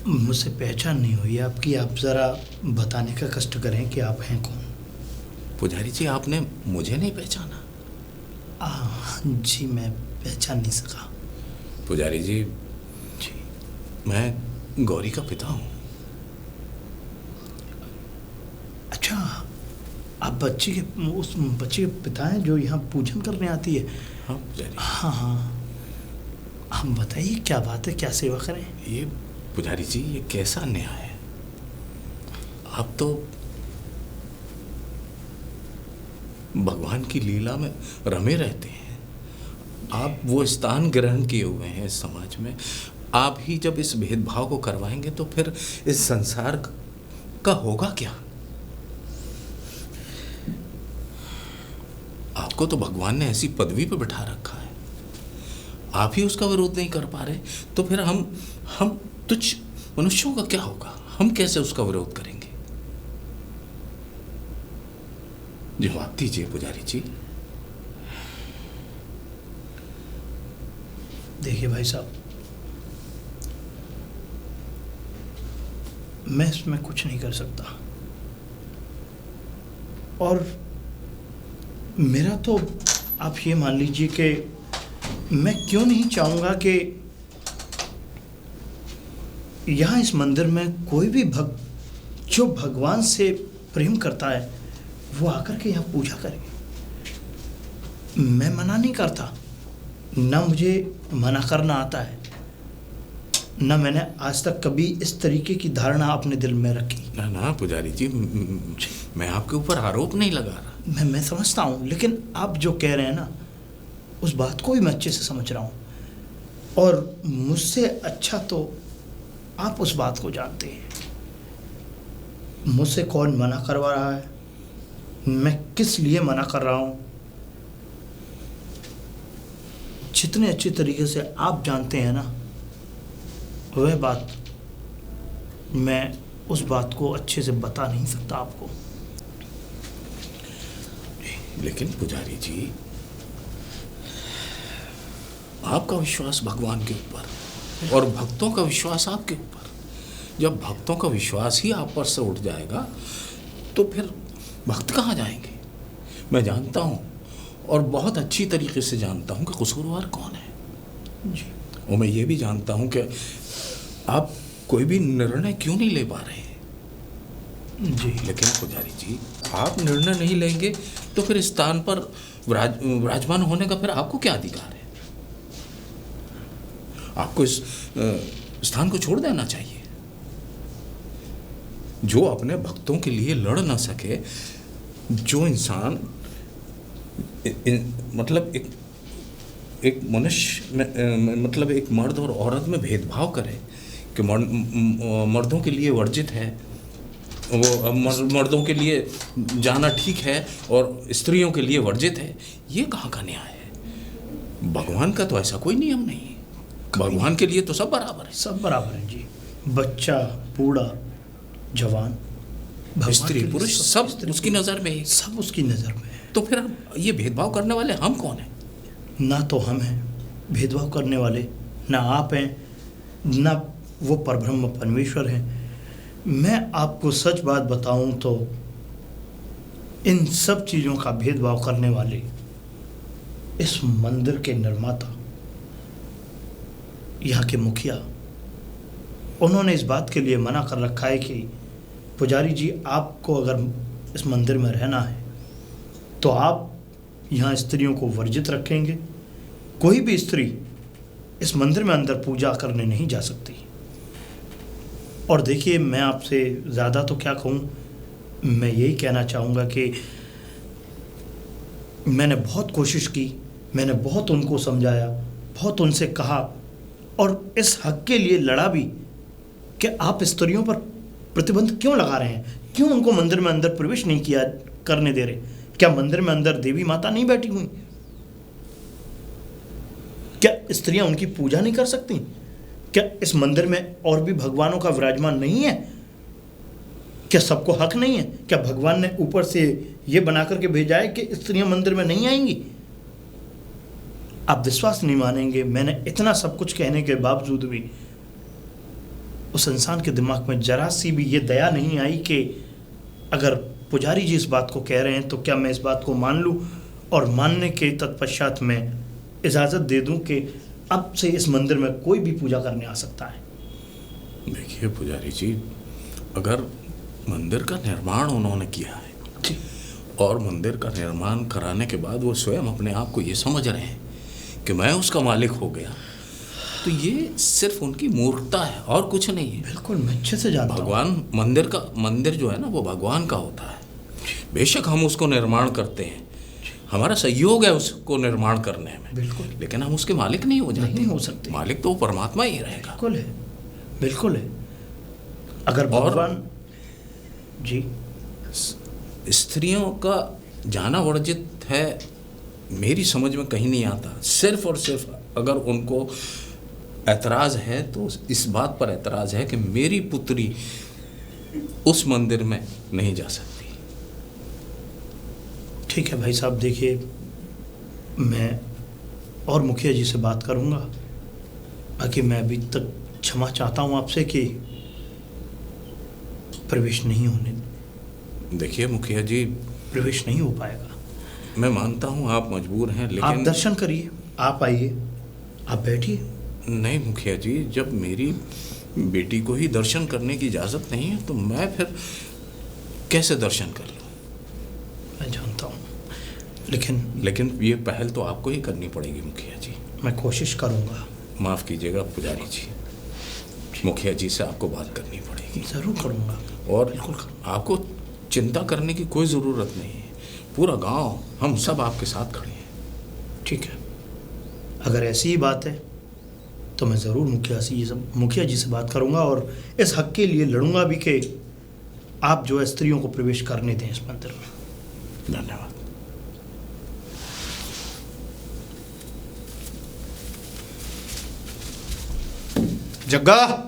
मुझसे पहचान नहीं हुई आपकी। आप ज़रा बताने का कष्ट करें कि आप हैं कौन? पुजारी जी, आपने मुझे नहीं पहचाना? जी, मैं पहचान नहीं सका। पुजारी जी, मैं गौरी का पिता हूँ। अच्छा, आप बच्चे के उस बच्चे के पिता हैं जो यहाँ पूजन करने आती है? हाँ पुजारी। हाँ हाँ, हम बताइए क्या बात है, क्या सेवा करें? ये पुजारी जी, ये कैसा न्याय है? आप तो भगवान की लीला में रमे रहते हैं। आप वो स्थान ग्रहण किए हुए हैं इस समाज में। आप ही जब इस भेदभाव को करवाएंगे तो फिर इस संसार का होगा क्या? आपको तो भगवान ने ऐसी पदवी पे बिठा रखा है, आप ही उसका विरोध नहीं कर पा रहे, तो फिर हम तुच्छ मनुष्यों का क्या होगा? हम कैसे उसका विरोध करेंगे? जवाब दीजिए पुजारी जी। देखिए भाई साहब, मैं इसमें कुछ नहीं कर सकता, और मेरा तो आप ये मान लीजिए कि मैं क्यों नहीं चाहूँगा कि यहाँ इस मंदिर में कोई भी भक्त जो भगवान से प्रेम करता है वो आकर के यहाँ पूजा करे। मैं मना नहीं करता, ना मुझे मना करना आता है, ना मैंने आज तक कभी इस तरीके की धारणा अपने दिल में रखी। ना ना पुजारी जी, मैं आपके ऊपर आरोप नहीं लगा रहा। मैं समझता हूँ, लेकिन आप जो कह रहे हैं ना, उस बात को भी मैं अच्छे से समझ रहा हूँ, और मुझसे अच्छा तो आप उस बात को जानते हैं। मुझसे कौन मना करवा रहा है, मैं किस लिए मना कर रहा हूँ, जितने अच्छी तरीके से आप जानते हैं ना, वह बात मैं उस बात को अच्छे से बता नहीं सकता आपको। लेकिन पुजारी जी, आपका विश्वास भगवान के ऊपर और भक्तों का विश्वास आपके ऊपर, जब भक्तों का विश्वास ही आप पर से उठ जाएगा तो फिर भक्त कहाँ जाएंगे? मैं जानता हूँ, और बहुत अच्छी तरीके से जानता हूँ कि कसूरवार कौन है जी। और मैं ये भी जानता हूँ कि आप कोई भी निर्णय क्यों नहीं ले पा रहे हैं जी। लेकिन पुजारी जी, आप निर्णय नहीं लेंगे तो फिर इस स्थान पर विराजमान होने का फिर आपको क्या अधिकार है? आपको इस स्थान को छोड़ देना चाहिए। जो अपने भक्तों के लिए लड़ ना सके, जो इंसान मतलब एक मनुष्य मतलब एक मर्द और औरत में भेदभाव करे कि मर्दों के लिए वर्जित है, वो मर्दों के लिए जाना ठीक है और स्त्रियों के लिए वर्जित है, ये कहाँ का न्याय है? भगवान का तो ऐसा कोई नियम नहीं है। भगवान के लिए तो सब बराबर है। सब बराबर है जी, बच्चा, बूढ़ा, जवान, स्त्री पुरुष सब उसकी नज़र में है। सब उसकी नज़र में है। तो फिर ये भेदभाव करने वाले हम कौन हैं? ना तो हम हैं भेदभाव करने वाले, ना आप हैं, ना वो परब्रह्म परमेश्वर हैं। मैं आपको सच बात बताऊं तो इन सब चीज़ों का भेदभाव करने वाले इस मंदिर के निर्माता, यहाँ के मुखिया, उन्होंने इस बात के लिए मना कर रखा है कि पुजारी जी, आपको अगर इस मंदिर में रहना है तो आप यहाँ स्त्रियों को वर्जित रखेंगे। कोई भी स्त्री इस मंदिर में अंदर पूजा करने नहीं जा सकती। और देखिए, मैं आपसे ज़्यादा तो क्या कहूँ, मैं यही कहना चाहूँगा कि मैंने बहुत कोशिश की, मैंने बहुत उनको समझाया, बहुत उनसे कहा और इस हक के लिए लड़ा भी कि आप स्त्रियों पर प्रतिबंध क्यों लगा रहे हैं, क्यों उनको मंदिर में अंदर प्रवेश नहीं किया करने दे रहे? क्या मंदिर में अंदर देवी माता नहीं बैठी हुई? क्या स्त्रियां उनकी पूजा नहीं कर सकती? क्या इस मंदिर में और भी भगवानों का विराजमान नहीं है? क्या सबको हक नहीं है? क्या भगवान ने ऊपर से ये बना करके भेजा है कि स्त्रियां मंदिर में नहीं आएंगी? आप विश्वास नहीं मानेंगे, मैंने इतना सब कुछ कहने के बावजूद भी उस इंसान के दिमाग में जरा सी भी ये दया नहीं आई कि अगर पुजारी जी इस बात को कह रहे हैं तो क्या मैं इस बात को मान लूं, और मानने के तत्पश्चात मैं इजाज़त दे दूं कि अब से इस मंदिर में कोई भी पूजा करने आ सकता है। देखिए पुजारी जी, अगर मंदिर का निर्माण उन्होंने किया है जी। और मंदिर का निर्माण कराने के बाद वो स्वयं अपने आप को ये समझ रहे हैं कि मैं उसका मालिक हो गया, तो ये सिर्फ उनकी मूर्खता है और कुछ नहीं है। बिल्कुल, मैं अच्छे से जानता हूँ। भगवान मंदिर जो है ना, वो भगवान का होता है। बेशक हम उसको निर्माण करते हैं, हमारा सहयोग है उसको निर्माण करने में, बिल्कुल, लेकिन हम उसके मालिक नहीं हो जाते। नहीं हो सकते। मालिक तो वो परमात्मा ही रहेगा। बिल्कुल है, बिल्कुल है। अगर भगवान जी, स्त्रियों का जाना वर्जित है, मेरी समझ में कहीं नहीं आता। सिर्फ और सिर्फ अगर उनको ऐतराज़ है तो इस बात पर ऐतराज़ है कि मेरी पुत्री उस मंदिर में नहीं जा सकती। ठीक है भाई साहब, देखिए मैं और मुखिया जी से बात करूंगा। बाकी मैं अभी तक क्षमा चाहता हूं आपसे कि प्रवेश नहीं होने, देखिए मुखिया जी, प्रवेश नहीं हो पाएगा। मैं मानता हूँ आप मजबूर हैं, लेकिन आप दर्शन करिए, आप आइए, आप बैठिए। नहीं मुखिया जी, जब मेरी बेटी को ही दर्शन करने की इजाज़त नहीं है तो मैं फिर कैसे दर्शन कर लूँ? मैं जानता हूँ, लेकिन ये पहल तो आपको ही करनी पड़ेगी मुखिया जी। मैं कोशिश करूँगा। माफ़ कीजिएगा पुजारी जी, मुखिया जी से आपको बात करनी पड़ेगी। ज़रूर करूँगा। और बिल्कुल आपको चिंता करने की कोई ज़रूरत नहीं है, पूरा गांव, हम सब आपके साथ खड़े हैं। ठीक है, अगर ऐसी ही बात है तो मैं ज़रूर मुखिया जी से बात करूंगा और इस हक के लिए लड़ूंगा भी कि आप जो है स्त्रियों को प्रवेश करने दें इस मंदिर में। धन्यवाद। जग्गा।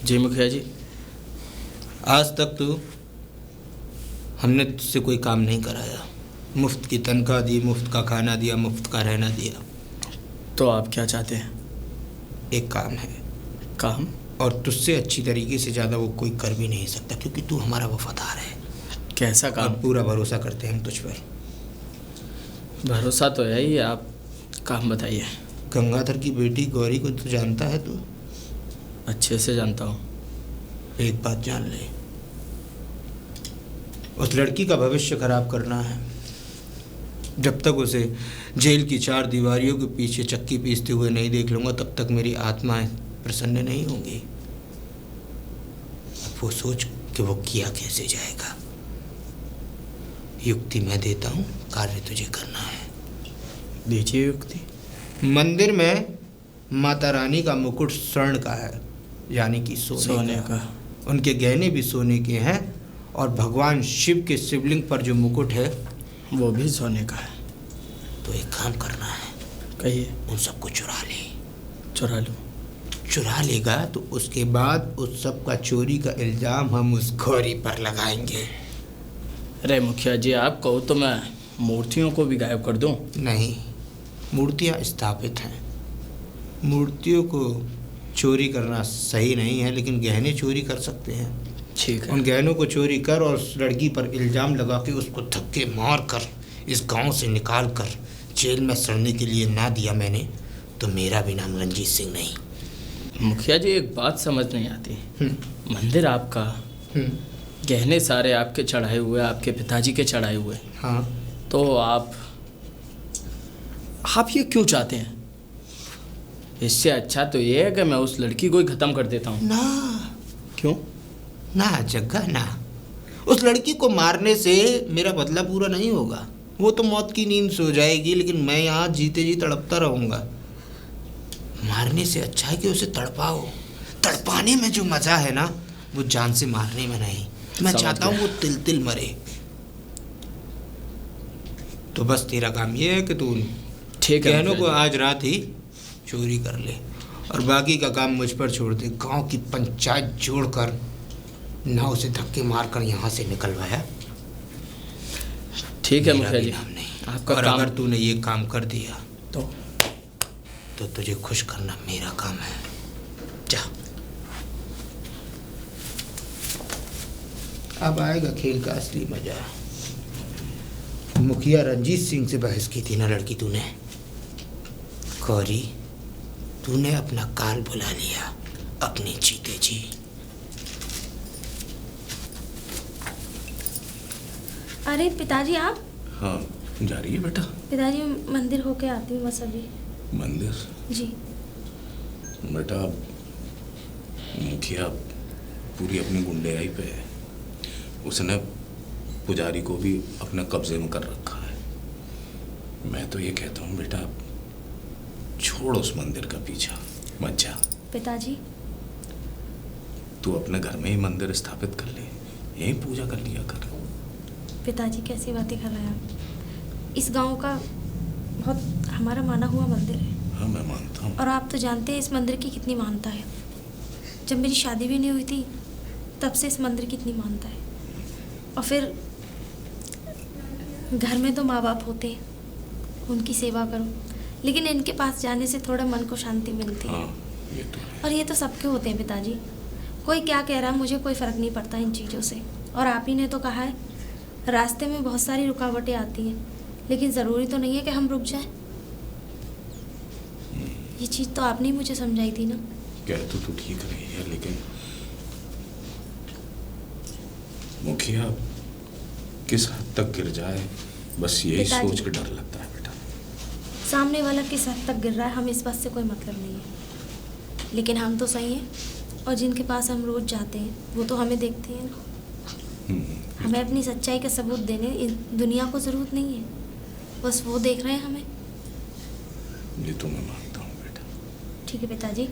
जी मुखिया जी। आज तक तो हमने तुझसे कोई काम नहीं कराया, मुफ्त की तनख्वाह दी, मुफ्त का खाना दिया, मुफ्त का रहना दिया। तो आप क्या चाहते हैं? एक काम है, काम? और तुझसे अच्छी तरीके से ज़्यादा वो कोई कर भी नहीं सकता, क्योंकि तू हमारा वफादार है। कैसा और काम? पूरा भरोसा करते हैं हम तुझ पर। भरोसा तो है ही, आप काम बताइए। गंगाधर की बेटी गौरी को तू जानता है? तू अच्छे से जानता हूँ। एक बात जान ले, उस लड़की का भविष्य खराब करना है। जब तक उसे जेल की 4 दीवारियों के पीछे चक्की पीसते हुए नहीं देख लूँगा, तब तक मेरी आत्मा प्रसन्न नहीं होंगी। वो सोच कि वो किया कैसे जाएगा। युक्ति मैं देता हूँ, कार्य तुझे करना है। दीजिए युक्ति। मंदिर में माता रानी का मुकुट स्वर्ण का है, यानी कि सोने का। उनके गहने भी सोने के हैं, और भगवान शिव के शिवलिंग पर जो मुकुट है वो भी सोने का है। तो एक काम करना है, कहिए। उन सबको चुरा ले। चुरा लूँ? चुरा लेगा तो उसके बाद उस सब का चोरी का इल्ज़ाम हम उस गौरी पर लगाएंगे। अरे मुखिया जी, आप कहो तो मैं मूर्तियों को भी गायब कर दूँ? नहीं, मूर्तियाँ स्थापित हैं, मूर्तियों को चोरी करना सही नहीं है, लेकिन गहने चोरी कर सकते हैं। ठीक है। उन गहनों को चोरी कर और उस लड़की पर इल्ज़ाम लगा के उसको धक्के मार कर इस गांव से निकाल कर जेल में सड़ने के लिए ना दिया मैंने, तो मेरा भी नाम रंजीत सिंह नहीं। मुखिया जी, एक बात समझ नहीं आती। मंदिर आपका, गहने सारे आपके चढ़ाए हुए, आपके पिताजी के चढ़ाए हुए। हाँ, तो आप ये क्यों चाहते हैं? इससे अच्छा तो ये है कि मैं उस लड़की को ही ख़त्म कर देता हूँ। ना क्यों? ना जग्गा ना, उस लड़की को मारने से मेरा बदला पूरा नहीं होगा। वो तो मौत की नींद सो जाएगी, लेकिन मैं यहाँ जीते जी तड़पता रहूँगा। मारने से अच्छा है कि उसे तड़पाओ। तड़पाने में जो मज़ा है ना, वो जान से मारने में नहीं। मैं चाहता हूँ वो तिल तिल मरे। तो बस तेरा काम ये है कि तू ठीक है, गहनों को आज रात ही चोरी कर ले, और बाकी का काम मुझ पर छोड़ दे। गांव की पंचायत जोड़कर ना उसे धक्के मारकर यहाँ से निकलवाया। ठीक है मेरा मुखिया भी जी, नाम नहीं। आपका और काम। अगर तूने ये काम कर दिया तो तुझे खुश करना मेरा काम है। जा, अब आएगा खेल का असली मजा। मुखिया रंजीत सिंह से बहस की थी ना लड़की तूने। गौरी, तूने अपना काल बुला लिया, अपने जीते जी। अरे पिताजी आप? हाँ, जा रही है बेटा? पिताजी मंदिर होके आती हूँ बस अभी। मंदिर? जी। बेटा मुखिया पूरी अपनी गुंडेहाई पे है। उसने पुजारी को भी अपने कब्जे में कर रखा है। मैं तो ये कहता हूँ बेटा, छोड़ उस मंदिर का पीछा, मत जा। पिताजी तू अपने घर में ही मंदिर स्थापित कर ले, यहीं पूजा कर लिया कर। पिताजी कैसी बातें कर रहे हैं आप? इस गांव का बहुत हमारा माना हुआ मंदिर है। हाँ मैं मानता हूँ। और आप तो जानते हैं इस मंदिर की कितनी मान्यता है। जब मेरी शादी भी नहीं हुई थी तब से इस मंदिर की इतनी मान्यता है। और फिर घर में तो माँ बाप होते हैं, उनकी सेवा करो, लेकिन इनके पास जाने से थोड़ा मन को शांति मिलती है। हाँ, ये तो है। और ये तो सबके होते हैं पिताजी। कोई क्या कह रहा है मुझे कोई फ़र्क नहीं पड़ता इन चीज़ों से। और आप ही ने तो कहा है रास्ते में बहुत सारी रुकावटें आती हैं, लेकिन ज़रूरी तो नहीं है कि हम रुक जाएं। ये चीज़ तो आपने ही मुझे समझाई थी ना। कह तो तू ठीक रही है, लेकिन मुखिया किस हद तक गिर जाए, बस यही पिताजी। सोच के डर लगता है बेटा। सामने वाला किस हद तक गिर रहा है हमें इस बात से कोई मतलब नहीं है, लेकिन हम तो सही हैं और जिनके पास हम रोज़ जाते हैं वो तो हमें देखते हैं ना। हमें अपनी सच्चाई का सबूत देने इस दुनिया को ज़रूरत नहीं है, बस वो देख रहे हैं हमें। ये तो मैं मानता हूँ बेटा। ठीक है पिताजी।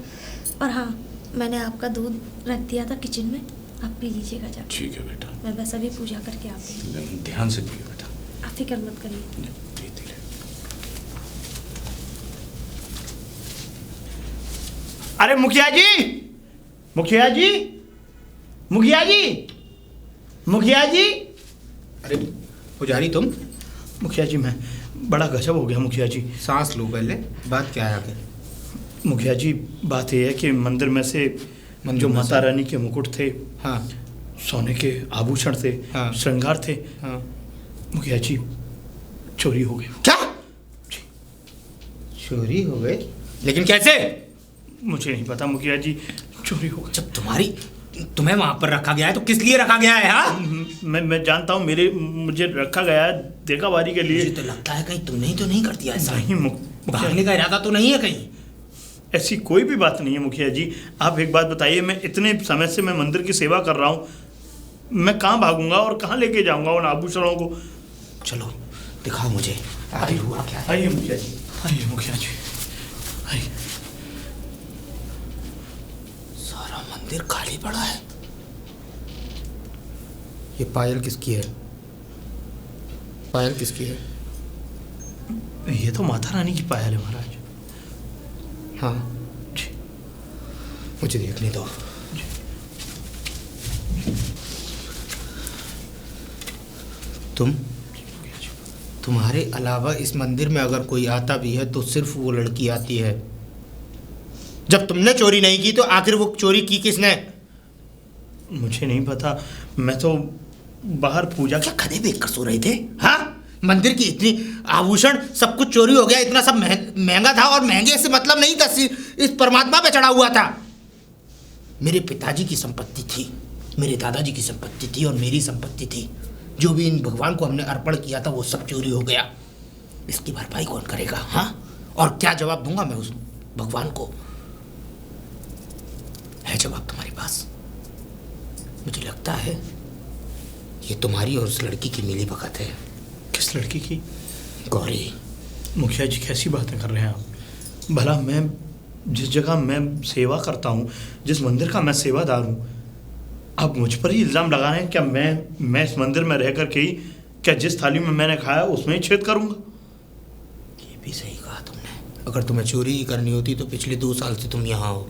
और हाँ, मैंने आपका दूध रख दिया था किचन में, आप पी लीजिएगा जाकर। ठीक है बेटा, मैं बस अभी पूजा करके आती हूँ। लेकिन ध्यान से पियो बेटा। आप फिक्र मत करिए। धीरे-धीरे। अरे मुखिया जी, मुखिया जी, मुखिया जी, मुखिया जी। अरे पुजारी तुम? मुखिया जी मैं बड़ा गजब हो गया मुखिया जी। सांस लो पहले, बात क्या है आखिर? मुखिया जी बात यह है कि मंदिर में से जो में माता से? रानी के मुकुट थे, हाँ सोने के आभूषण थे, हाँ। श्रृंगार थे, हाँ। मुखिया जी चोरी हो गए। क्या? चोरी हो गए? लेकिन कैसे? मुझे नहीं पता मुखिया जी, चोरी हो गए। जब तुम्हें वहां पर रखा गया है तो किस लिए रखा गया है? हाँ, मैं जानता हूँ, मुझे रखा गया है देखाबारी के लिए। मुझे तो लगता है कहीं तुमने ही तो नहीं कर दिया ऐसा। नहीं मुखिया, भागने का इरादा तो नहीं है कहीं? ऐसी कोई भी बात नहीं है मुखिया जी। आप एक बात बताइए, मैं इतने समय से मैं मंदिर की सेवा कर रहा हूँ, मैं कहाँ भागूंगा और कहाँ लेके जाऊंगा उन आभूषणों को? चलो दिखाओ मुझे आखिर हुआ क्या है। आइए मुखिया जी, आइए मुखिया जी, आइए। सारा मंदिर खाली पड़ा है। ये पायल किसकी है? पायल किसकी है? ये तो माता रानी की पायल है महाराज। हाँ जी। मुझे देखने दो। तुम्हारे अलावा इस मंदिर में अगर कोई आता भी है तो सिर्फ वो लड़की आती है। जब तुमने चोरी नहीं की तो आखिर वो चोरी की किसने? मुझे नहीं पता, मैं तो बाहर पूजा क्या गधे बेच कर सो रहे थे? हाँ, मंदिर की इतनी आभूषण सब कुछ चोरी हो गया, इतना सब महंगा था और महंगे से मतलब नहीं था, इस परमात्मा पे चढ़ा हुआ था। मेरे पिताजी की संपत्ति थी, मेरे दादाजी की संपत्ति थी और मेरी संपत्ति थी। जो भी इन भगवान को हमने अर्पण किया था वो सब चोरी हो गया। इसकी भरपाई कौन करेगा? हाँ, और क्या जवाब दूंगा मैं उस भगवान को? है जवाब तुम्हारे पास? मुझे लगता है ये तुम्हारी और उस लड़की की मिली भगत है। किस लड़की की? गौरी। मुखिया जी कैसी बातें कर रहे हैं आप? भला मैं जिस जगह मैं सेवा करता हूँ, जिस मंदिर का मैं सेवादार हूँ, आप मुझ पर ही इल्ज़ाम लगा रहे हैं? क्या मैं इस मंदिर में रह करके ही क्या जिस थाली में मैंने खाया उसमें ही छेद करूँगा? ये भी सही कहा तुमने। अगर तुम्हें चोरी ही करनी होती तो पिछले 2 साल से तुम यहाँ हो,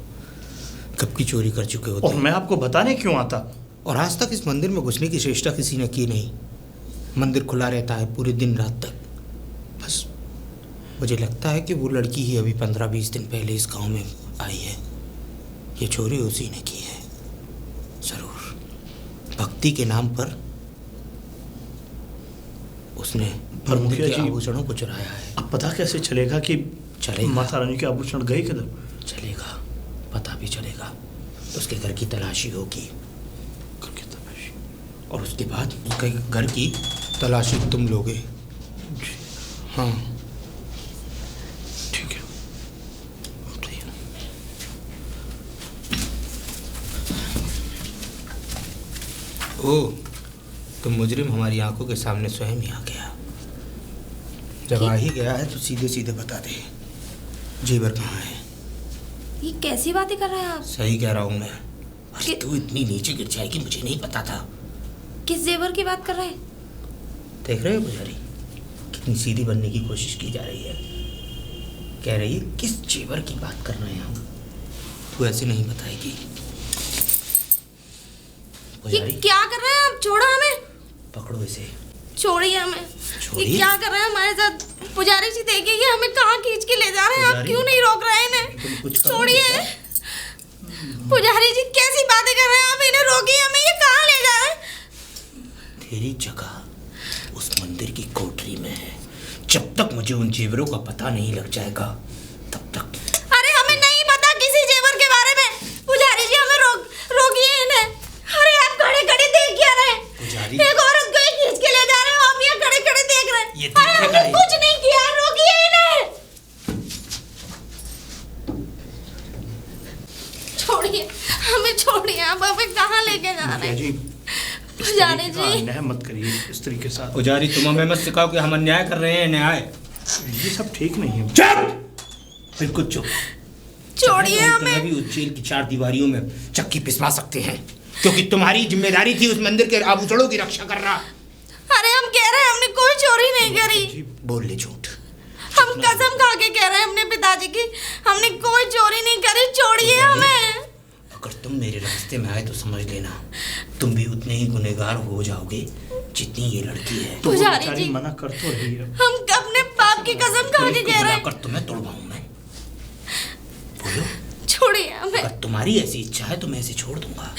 कब की चोरी कर चुके होते। और मैं आपको बताने क्यों आता? और आज तक इस मंदिर में घुसने की चेष्टा किसी ने की नहीं। मंदिर खुला रहता है पूरे दिन रात तक। बस मुझे लगता है कि वो लड़की ही अभी 15-20 दिन पहले इस गांव में आई है। ये चोरी उसी ने की है जरूर। भक्ति के नाम पर उसने मंदिर के आभूषणों को चुराया है। अब पता कैसे चलेगा कि चलेगा। माता रानी के आभूषण गए किधर? चलेगा, पता भी चलेगा। उसके घर की तलाशी होगी, घर की तलाशी। और उसके बाद उसके घर की तलाशी तुम लोगे। हाँ ठीक है। ओ, तो मुजरिम हमारी आंखों के सामने स्वयं ही आ गया। जब आ ही गया है तो सीधे सीधे बता दे जेवर कहाँ है। ये कैसी बातें कर रहे हैं आप? सही कह रहा हूँ मैं। अरे तू इतनी नीचे गिर जाएगी मुझे नहीं पता था। किस जेवर की बात कर रहे हैं? देख रहे हो पुजारी, कितनी सीधी बनने की कोशिश की जा रही है। कह रही है किस जेवर की बात कर रहे हैं हम। तू ऐसे नहीं बताएगी। ये पुजारी क्या कर रहे हैं आप? छोड़ो हमें। पकड़ो इसे। छोड़िए हमें। ये छोड़िए। क्या कर रहे हैं हमारे साथ? पुजारी जी देखिए हमें कहाँ खींच के ले जा रहे हैं। आप पुजारी, क्यों नहीं रोक रहे हैं तुम इन्हें? कुछ करो छोड़िए। बेटा। पुजारी जी कैसी बातें कर रहे हैं आप? इन्हें रोकिए, हमें ये कहाँ ले जा रहे हैं? तेरी जगह उस मंदिर की कोठरी में है। जब तक मुझे उन जेवरों का पता नहीं लग जाएगा तब तक। अरे हमें नहीं पता किसी जेवर के बारे में। पुजारी जी हमें रोकिए इन्हें। अरे आप खड़े खड़े देख क्या रहे हैं? पुजारी, एक औरत को ही खींच के ले जा रहे हो, आप यहाँ खड़े खड़े देख रहे हैं। ये अरे दिखेगा हमने ही। कुछ नहीं किया, रोकिए इन्हें। छोड़िए हमें, छोड़िए। आप हमें कहाँ लेके जा रहे मुखिया हैं? जी, इस पुजारी तरीके का जी। अन्याय मत करिए इस तरीके के साथ। पुजारी तुम हमें मत सिखाओ कि हम अन्याय कर रहे हैं। न्याय ये सब ठीक नहीं है। चुप, बिल्कुल चुप। छोड़िए चाहे तो हमें। तुम्हें भी उस जेल की 4 दीवारियों में चक्की पिसवा सकते हैं, क्योंकि तुम्हारी जिम्मेदारी थी उस मंदिर के आभूषणों की रक्षा करना। अरे हम कह रहे हैं हमने कोई चोरी नहीं करी। बोल ले झूठ। हम कसम खा के कह रहे हैं अपने पिताजी की, हमने कोई चोरी नहीं करी। छोड़िए हमें। अगर तुम मेरे रास्ते में आए तो समझ लेना तुम भी उतने ही गुनहगार हो जाओगे जितनी ये लड़की है। तो वो पुजारी बेचारी जी। मना कर तो रही है। हम अपने पाप की कसम खा के कह रहे हैं। बुलाकर तुम्हें तोड़वाऊं मैं। बोलो, छोड़िए हमें। अगर तुम्हारी ऐसी इच्छा है तो मैं इसे छोड़ दूंगा।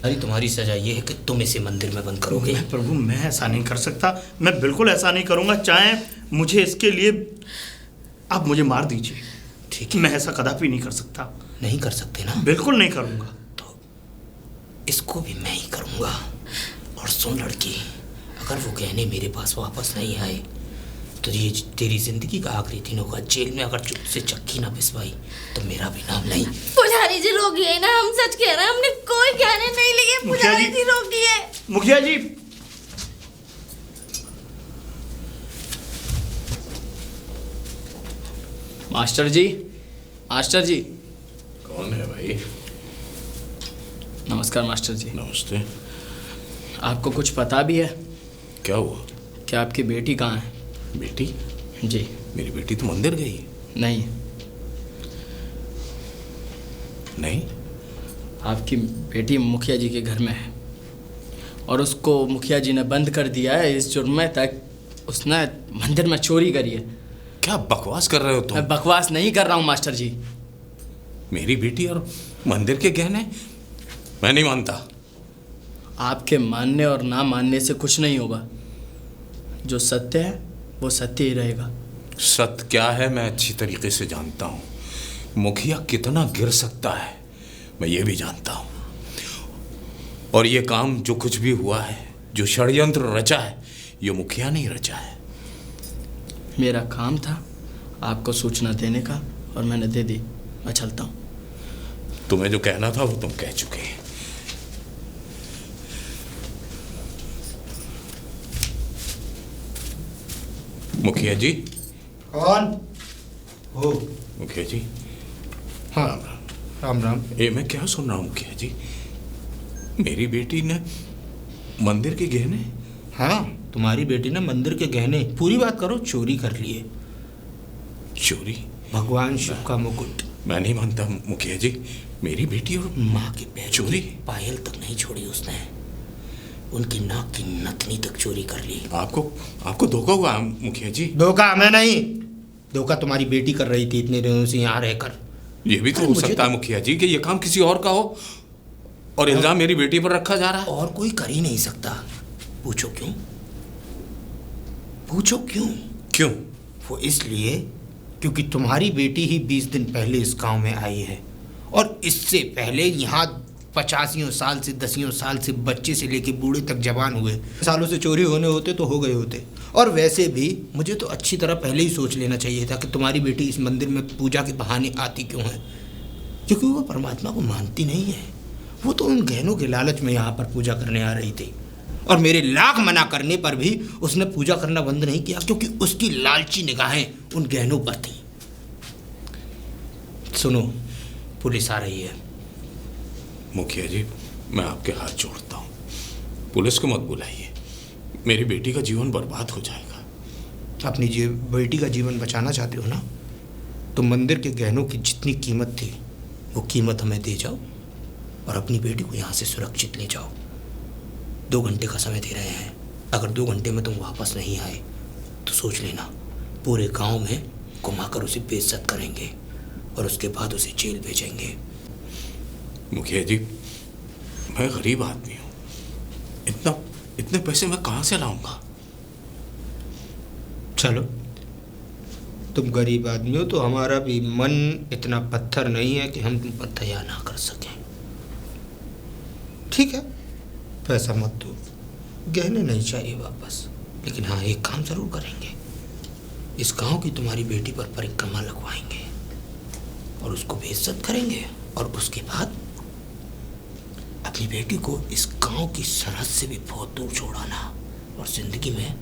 अरे तुम्हारी सजा ये है कि तुम इसे मंदिर में बंद करोगे। मैं प्रभु, मैं ऐसा नहीं कर सकता। मैं बिल्कुल ऐसा नहीं करूंगा। चाहे मुझे इसके लिए आप मुझे मार दीजिए, ठीक है। मैं ऐसा कदापि नहीं कर सकता। नहीं कर सकते ना? बिल्कुल नहीं करूंगा। तो इसको भी मैं ही करूंगा। और सुन लड़की, अगर वो गहने मेरे पास वापस नहीं आए तो ये तेरी जिंदगी का आखिरी दिन होगा। जेल में अगर चुप से चक्की ना पिसवाई तो मेरा भी नाम नहीं। पुजारी जी रोकिए ना, हम सच कह रहे हैं, हमने कोई गहने नहीं लिए। मुखिया पुजारी जी। जी रोकिए। मुखिया जी, मास्टर जी, मास्टर जी। कौन है भाई? नमस्कार मास्टर जी। नमस्ते। आपको कुछ पता भी है क्या हुआ? कि आपकी बेटी कहाँ है? बेटी? जी। मेरी बेटी तो मंदिर गई। नहीं, नहीं? आपकी बेटी मुखिया जी के घर में है और उसको मुखिया जी ने बंद कर दिया है इस जुर्म में तक उसने मंदिर में चोरी करी है। क्या बकवास कर रहे हो तुम? मैं बकवास नहीं कर रहा हूँ मास्टर जी। मेरी बेटी और मंदिर के गहने? मैं नहीं मानता। आपके मानने और ना मानने से कुछ नहीं होगा। जो सत्य है वो सत्य ही रहेगा। सत्य क्या है मैं अच्छी तरीके से जानता हूँ। मुखिया कितना गिर सकता है मैं ये भी जानता हूँ। और ये काम जो कुछ भी हुआ है, जो षड्यंत्र रचा है, ये मुखिया नहीं रचा है। मेरा काम था आपको सूचना देने का और मैंने दे दी। मैं चलता हूँ। तुम्हें जो कहना था वो तुम कह चुके। मुखिया जी। कौन हो? मुखिया जी। हाँ, राम राम। ये मैं क्या सुन रहा हूँ मुखिया जी? मेरी बेटी ने मंदिर के गहने? हाँ, तुम्हारी बेटी ने मंदिर के गहने, पूरी बात करो, चोरी कर लिए। चोरी? भगवान शिव का मुकुट। मैं नहीं मानता मुखिया जी। मेरी बेटी और माँ के पैर चोरी? पायल तक नहीं छोड़ी उसने। उनकी नाक की नथनी तक चोरी कर ली। आपको धोखा हुआ मुखिया जी। धोखा हमें नहीं, धोखा तुम्हारी बेटी कर रही थी इतने दिनों से यहाँ रहकर। ये भी तो हो सकता है मुखिया जी कि ये काम किसी और का हो और इल्जाम मेरी बेटी पर रखा जा रहा है। और कोई कर ही नहीं सकता। पूछो क्यों? पूछो क्यों? क्यों? वो इसलिए क्योंकि तुम्हारी बेटी ही 20 दिन पहले इस गांव में आई है और इससे पहले यहाँ 85 साल से 10 साल से बच्चे से लेके बूढ़े तक जवान हुए सालों से चोरी होने होते तो हो गए होते। और वैसे भी मुझे तो अच्छी तरह पहले ही सोच लेना चाहिए था कि तुम्हारी बेटी इस मंदिर में पूजा के बहाने आती क्यों है, क्योंकि वो परमात्मा को मानती नहीं है। वो तो उन गहनों के लालच में यहाँ पर पूजा करने आ रही थी, और मेरे लाख मना करने पर भी उसने पूजा करना बंद नहीं किया, क्योंकि उसकी लालची निगाहें उन गहनों पर थीं। सुनो, पुलिस आ रही है। मुखिया जी, मैं आपके हाथ जोड़ता हूँ, पुलिस को मत बुलाइए, मेरी बेटी का जीवन बर्बाद हो जाएगा। अपनी बेटी का जीवन बचाना चाहते हो ना, तो मंदिर के गहनों की जितनी कीमत थी वो कीमत हमें दे जाओ और अपनी बेटी को यहाँ से सुरक्षित ले जाओ। 2 घंटे का समय दे रहे हैं, अगर 2 घंटे में तुम वापस नहीं आए तो सोच लेना पूरे गांव में घुमाकर उसे बेइज्जत करेंगे और उसके बाद उसे जेल भेजेंगे। मुखिया जी, मैं गरीब आदमी हूँ, इतने पैसे मैं कहाँ से लाऊंगा? चलो, तुम गरीब आदमी हो तो हमारा भी मन इतना पत्थर नहीं है कि हम तुम पर दया ना कर सकें। ठीक है, पैसा मत दो, गहने नहीं चाहिए वापस, लेकिन हाँ एक काम जरूर करेंगे, इस गांव की तुम्हारी बेटी पर परिक्रमा लगवाएंगे और उसको बेइज्जत करेंगे, और उसके बाद अपनी बेटी को इस गांव की सरहद से भी बहुत दूर छोड़ाना, और जिंदगी में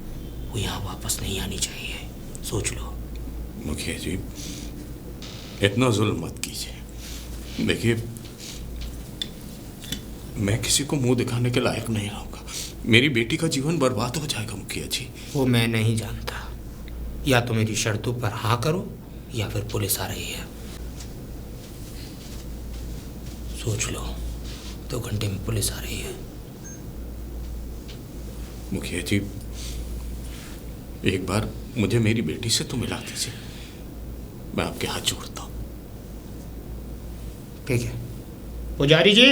वो यहाँ वापस नहीं आनी चाहिए। सोच लो। मुखिया जी, इतना जुल्म मत कीजिए। देखिए, मैं किसी को मुंह दिखाने के लायक नहीं रहूंगा, मेरी बेटी का जीवन बर्बाद हो जाएगा। मुखिया जी, वो मैं नहीं जानता, या तो मेरी शर्तों पर हाँ करो या फिर पुलिस आ रही है। सोच लो, 2 घंटे में पुलिस आ रही है। मुखिया जी, एक बार मुझे मेरी बेटी से तो मिला दीजिए, मैं आपके हाथ जोड़ता हूँ। ठीक है। पुजारी जी,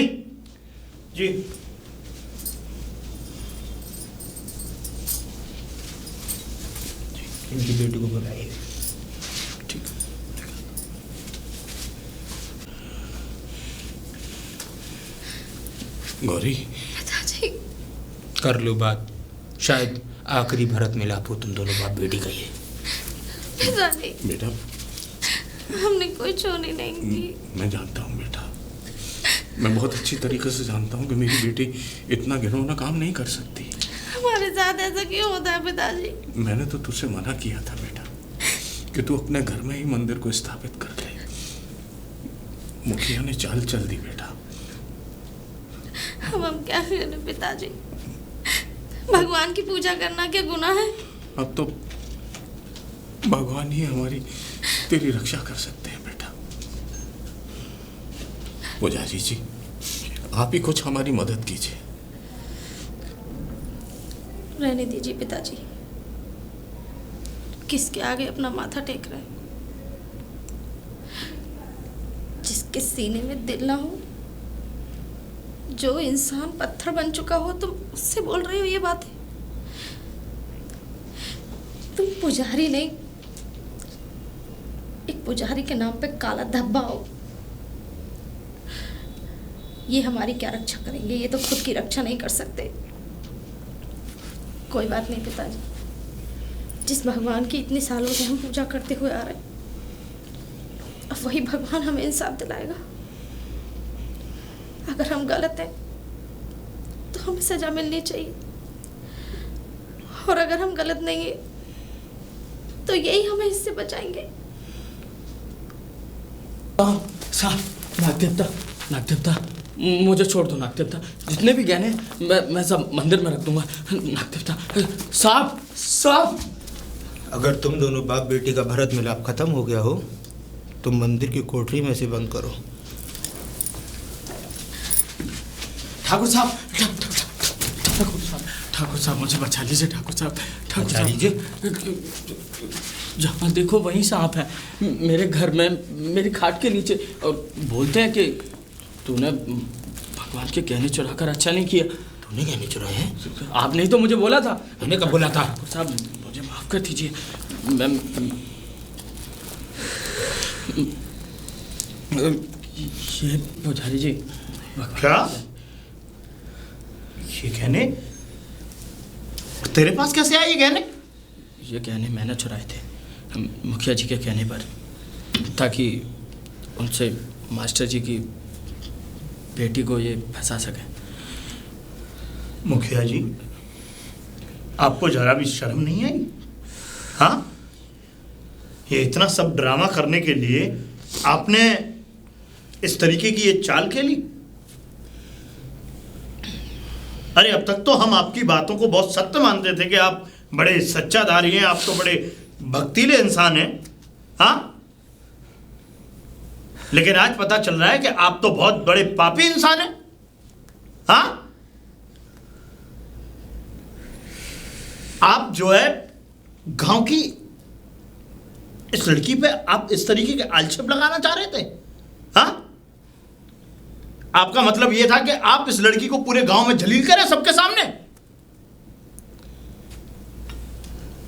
जी इनकी बेटी को बुलाइए। ठीक है। गौरी, पिताजी, कर लो बात, शायद आखिरी भरत मिलाप हो तुम दोनों बाप बेटी का। ये पिताजी, बेटा, हमने कोई चोरी नहीं की। मैं जानता हूँ बेटा, मैं बहुत अच्छी तरीके से जानता हूँ कि मेरी बेटी इतना घिनौना काम नहीं कर सकती। हमारे साथ ऐसा क्यों होता है पिताजी? मैंने तो तुझसे मना किया था बेटा कि तू अपने घर में ही मंदिर को स्थापित कर ले। मुखिया ने चाल चल दी बेटा। हम क्या करें पिताजी? भगवान की पूजा करना क्या गुनाह है? अब तो भगवान ही हमारी तेरी रक्षा कर सकते हैं बेटा। पुजारी जी, आप ही कुछ हमारी मदद कीजिए। रहने दीजिए पिताजी, किसके आगे अपना माथा टेक रहे हैं? जिसके सीने में दिल ना हो, जो इंसान पत्थर बन चुका हो, तुम उससे बोल रहे हो ये बातें? तुम पुजारी नहीं, एक पुजारी के नाम पे काला धब्बा हो। ये हमारी क्या रक्षा करेंगे? ये तो खुद की रक्षा नहीं कर सकते। कोई बात नहीं पिताजी, जिस भगवान की इतने सालों से हम पूजा करते हुए आ रहे हैं, अब वही भगवान हमें इंसाफ दिलाएगा। अगर हम गलत हैं तो हमें सजा मिलनी चाहिए, और अगर हम गलत नहीं है तो यही हमें इससे बचाएंगे। साहब, नाग देवता, मुझे छोड़ दो नाग देवता। जितने भी गहने मैं सब मंदिर में रख दूंगा। नाग देवता साहब, अगर तुम दोनों बाप बेटी का भरत मिलाप खत्म हो गया हो तो मंदिर की कोठरी में से बंद करो। ठाकुर साहब, मुझे बचा लीजिए। ठाकुर साहब, बचा लीजिए? जहाँ देखो वहीं सांप है, मेरे घर में, मेरी खाट के नीचे। और बोलते हैं कि तूने भगवान के गहने चुरा कर अच्छा नहीं किया। तूने गहने चुराए हैं? आपने ही तो मुझे बोला था। मैंने कब बोला था? ठाकुर साहब, मुझे माफ कर दीजिए। मैं ये पुजारी जी, क्या? ये गहने तेरे पास कैसे आए? ये गहने? ये गहने मैंने चुराए थे मुखिया जी के कहने पर, ताकि उनसे मास्टर जी की बेटी को ये फंसा सके। मुखिया जी, आपको जरा भी शर्म नहीं आई? हाँ, ये इतना सब ड्रामा करने के लिए आपने इस तरीके की ये चाल खेली? अरे अब तक तो हम आपकी बातों को बहुत सत्य मानते थे कि आप बड़े सच्चाधारी हैं, आप तो बड़े भक्तिले इंसान हैं। हाँ, लेकिन आज पता चल रहा है कि आप तो बहुत बड़े पापी इंसान हैं। हाँ, आप जो है गांव की इस लड़की पे आप इस तरीके के आक्षेप लगाना चाह रहे थे। हाँ, आपका मतलब यह था कि आप इस लड़की को पूरे गांव में जलील करें सबके सामने।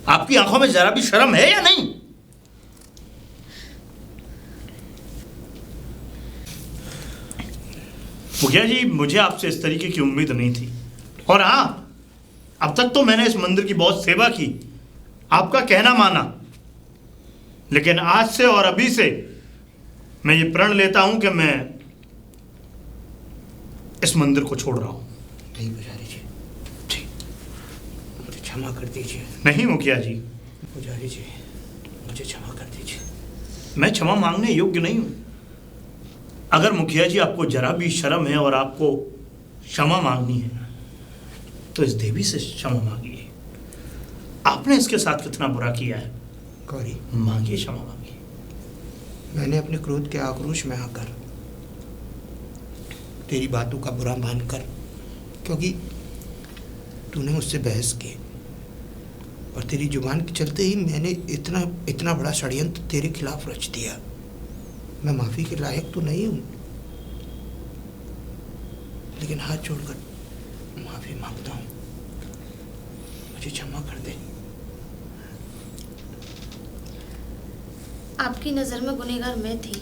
आपकी आंखों में जरा भी शर्म है या नहीं? मुखिया जी, मुझे आपसे इस तरीके की उम्मीद नहीं थी। और हाँ, अब तक तो मैंने इस मंदिर की बहुत सेवा की, आपका कहना माना, लेकिन आज से और अभी से मैं ये प्रण लेता हूं कि मैं इस मंदिर को छोड़ रहा हूं। नहीं पुजारी जी, जी मुझे क्षमा कर दीजिए। नहीं मुखिया जी, पुजारी जी मुझे क्षमा कर दीजिए। मैं क्षमा मांगने योग्य नहीं हूं। अगर मुखिया जी आपको जरा भी शर्म है और आपको क्षमा मांगनी है तो इस देवी से क्षमा मांगिए। आपने इसके साथ कितना बुरा किया है, गौरी मांगिए, क्षमा मांगिए। मैंने अपने क्रोध के आक्रोश में आकर तेरी बातों का बुरा मानकर, क्योंकि तूने मुझसे बहस की और तेरी जुबान के चलते ही मैंने इतना बड़ा षड्यंत्र तेरे खिलाफ रच दिया। मैं माफ़ी के लायक तो नहीं हूँ, लेकिन हाथ जोड़कर माफ़ी मांगता हूँ, मुझे क्षमा कर दे। आपकी नज़र में गुनहगार मैं थी,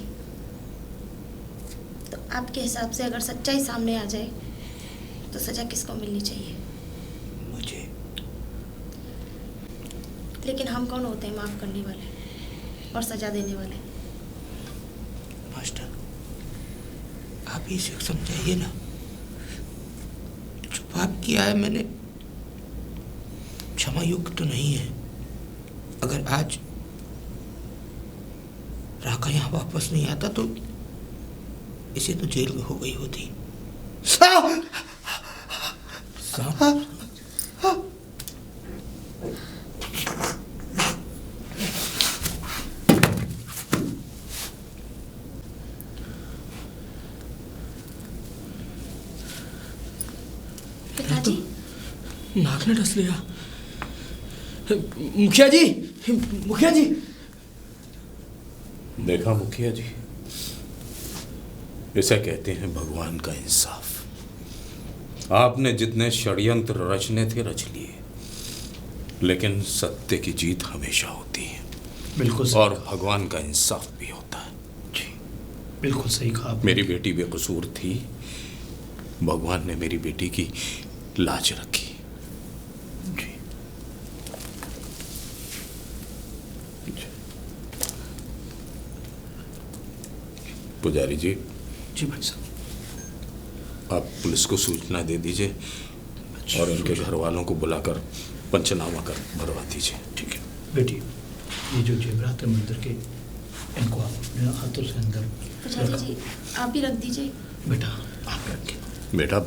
तो आपके हिसाब से अगर सच्चाई सामने आ जाए तो सज़ा किसको मिलनी चाहिए? मुझे। लेकिन हम कौन होते हैं माफ़ करने वाले और सज़ा देने वाले? मास्टर, आप ही इसे समझाइए ना। जो पाप किया है मैंने, क्षमा योग्य तो नहीं है। अगर आज राका यहाँ वापस नहीं आता तो इसे तो जेल में हो गई होती। सांप! सांप! पिताजी, नाक ने डस लिया। मुखिया जी, मुखिया जी। देखा मुखिया जी, इसे कहते हैं भगवान का इंसाफ। आपने जितने षड्यंत्र रचने थे रच लिए, लेकिन सत्य की जीत हमेशा होती है। बिल्कुल सही। और भगवान का इंसाफ भी होता है। जी, बिल्कुल सही कहा। मेरी बेटी बेकसूर थी, भगवान ने मेरी बेटी की लाज रखी। जी। पुजारी जी, जी भाई साहब, आप पुलिस को सूचना दे दीजिए और उनके घर वालों को बुलाकर पंचनामा कर भरवा दीजिए। ठीक है। बेटी, ये जो जेवरात है मंदिर के, इनको आप अपने हाथों से अंदर पुजारी जी आप ही रख दीजिए। बेटा आप रखिए। बेटा,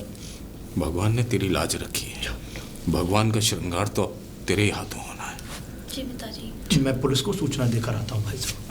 भगवान ने तेरी लाज रखी है। भगवान का श्रृंगार तो तेरे ही हाथों होना है। जी पिताजी। जी, मैं पुलिस को सूचना देकर आता हूँ भाई साहब।